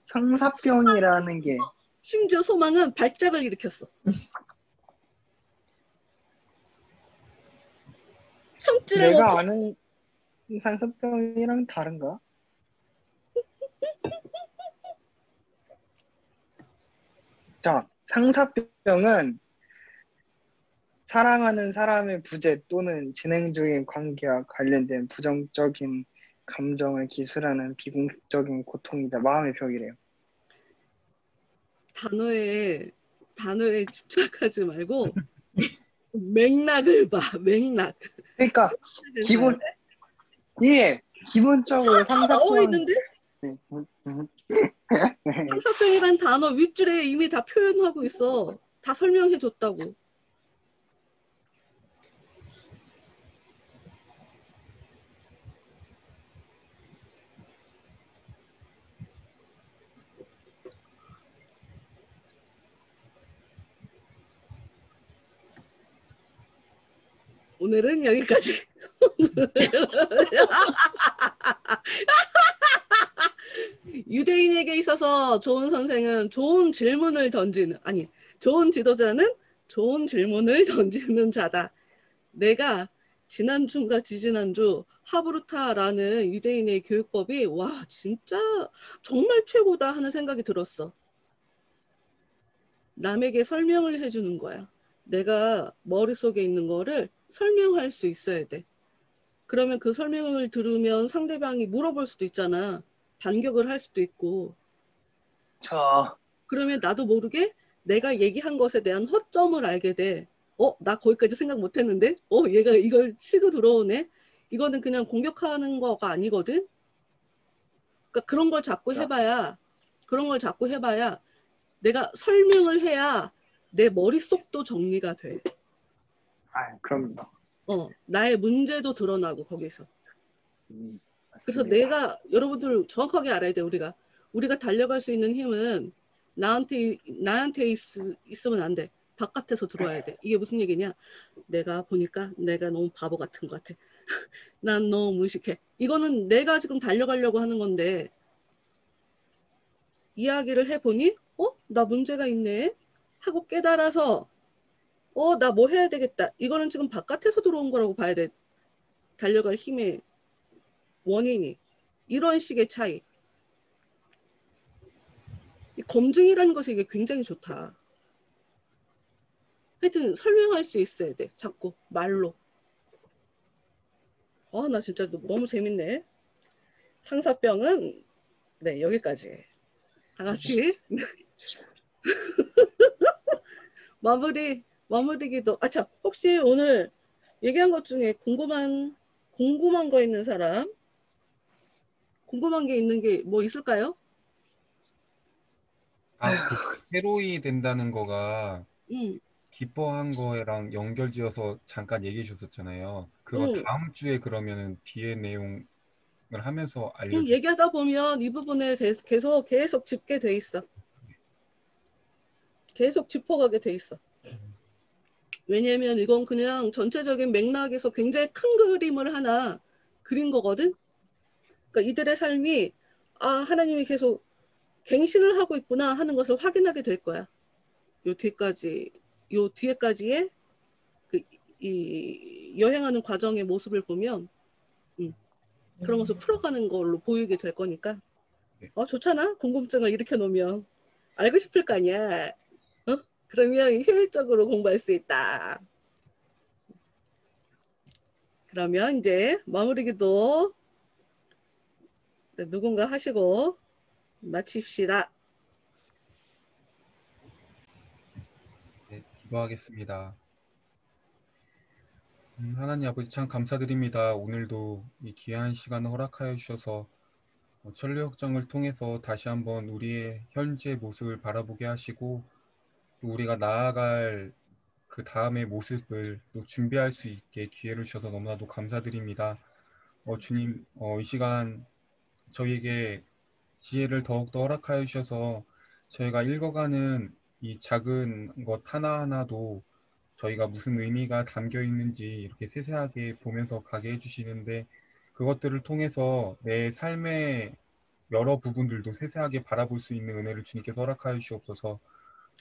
상사병이라는 게 심지어 소망은 발작을 일으켰어. 참지를 내가 못해. 아는 상사병이랑 다른가? 자, 상사병은 사랑하는 사람의 부재 또는 진행 중인 관계와 관련된 부정적인 감정을 기술하는 비공식적인 고통이자 마음의 병이래요. 단어에 집착하지 말고 맥락을 봐. 맥락. 그러니까 기본 예 기본적으로 나와 상사병 있는데 상사병이란 단어 윗줄에 이미 다 표현하고 있어. 다 설명해 줬다고. 오늘은 여기까지. 유대인에게 있어서 좋은 선생은 좋은 질문을 던지는, 아니, 좋은 지도자는 좋은 질문을 던지는 자다. 내가 지난주인가 지지난주 하브루타라는 유대인의 교육법이 와 진짜 정말 최고다 하는 생각이 들었어. 남에게 설명을 해주는 거야. 내가 머릿속에 있는 거를 설명할 수 있어야 돼. 그러면 그 설명을 들으면 상대방이 물어볼 수도 있잖아. 반격을 할 수도 있고. 저 그러면 나도 모르게 내가 얘기한 것에 대한 허점을 알게 돼. 나 거기까지 생각 못 했는데? 얘가 이걸 치고 들어오네? 이거는 그냥 공격하는 거가 아니거든? 그러니까 그런 걸 자꾸 해봐야 내가 설명을 해야 내 머릿속도 정리가 돼. 그럼요. 나의 문제도 드러나고 거기서. 그래서 맞습니다. 여러분들 정확하게 알아야 돼. 우리가 달려갈 수 있는 힘은 나한테 있으면 안 돼. 바깥에서 들어와야 돼. 이게 무슨 얘기냐? 내가 보니까 내가 너무 바보 같은 것 같아. 난 너무 무식해. 이거는 내가 지금 달려가려고 하는 건데 이야기를 해보니 나 문제가 있네 하고 깨달아서 나 뭐 해야 되겠다. 이거는 지금 바깥에서 들어온 거라고 봐야 돼. 달려갈 힘의 원인이. 이런 식의 차이. 이 검증이라는 것이 이게 굉장히 좋다. 하여튼 설명할 수 있어야 돼. 자꾸 말로. 나 진짜 너무 재밌네. 상사병은 네 여기까지. 다 같이 마무리기도. 참 혹시 오늘 얘기한 것 중에 궁금한 거 있는 사람? 궁금한 게 있는 게 뭐 있을까요? 그 새로이 된다는 거가 응, 기뻐한 거랑 연결지어서 잠깐 얘기해 주셨잖아요. 그거 응. 다음 주에 그러면은 뒤에 내용을 하면서 응, 알려주세요. 얘기하다 보면 이 부분에 대해서 계속 짚게 돼 있어. 계속 짚어가게 돼 있어. 왜냐면 이건 그냥 전체적인 맥락에서 굉장히 큰 그림을 하나 그린 거거든. 그러니까 이들의 삶이 하나님이 계속 갱신을 하고 있구나 하는 것을 확인하게 될 거야. 요 뒤에까지의 이 여행하는 과정의 모습을 보면 그런 것을 풀어가는 걸로 보이게 될 거니까 좋잖아. 궁금증을 일으켜 놓으면 알고 싶을 거 아니야. 그러면 효율적으로 공부할 수 있다. 그러면 이제 마무리기도 누군가 하시고 마칩시다. 네, 기도하겠습니다. 하나님 아버지 참 감사드립니다. 오늘도 이 귀한 시간을 허락하여 주셔서 천리역정을 통해서 다시 한번 우리의 현재 모습을 바라보게 하시고 또 우리가 나아갈 그 다음의 모습을 또 준비할 수 있게 기회를 주셔서 너무나도 감사드립니다. 주님, 이 시간 저희에게 지혜를 더욱더 허락하여 주셔서 저희가 읽어가는 이 작은 것 하나하나도 저희가 무슨 의미가 담겨 있는지 이렇게 세세하게 보면서 가게 해주시는데 그것들을 통해서 내 삶의 여러 부분들도 세세하게 바라볼 수 있는 은혜를 주님께서 허락하여 주시옵소서.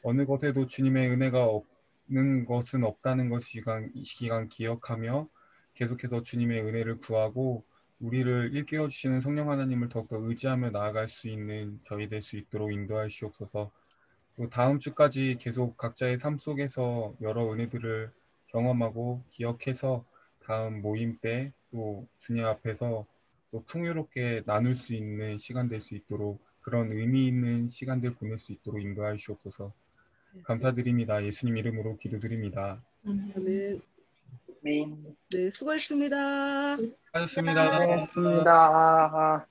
어느 것에도 주님의 은혜가 없는 것은 없다는 것을 이 시간 기억하며 계속해서 주님의 은혜를 구하고 우리를 일깨워 주시는 성령 하나님을 더욱더 의지하며 나아갈 수 있는 저희 될 수 있도록 인도하여 주옵소서. 또 다음 주까지 계속 각자의 삶 속에서 여러 은혜들을 경험하고 기억해서 다음 모임 때 또 주님 앞에서 또 풍요롭게 나눌 수 있는 시간 될 수 있도록 그런 의미 있는 시간들 보낼 수 있도록 인도하여 주옵소서. 감사드립니다. 예수님 이름으로 기도드립니다. 아멘. 네. 네, 수고했습니다. 하셨습니다. 고생했습니다.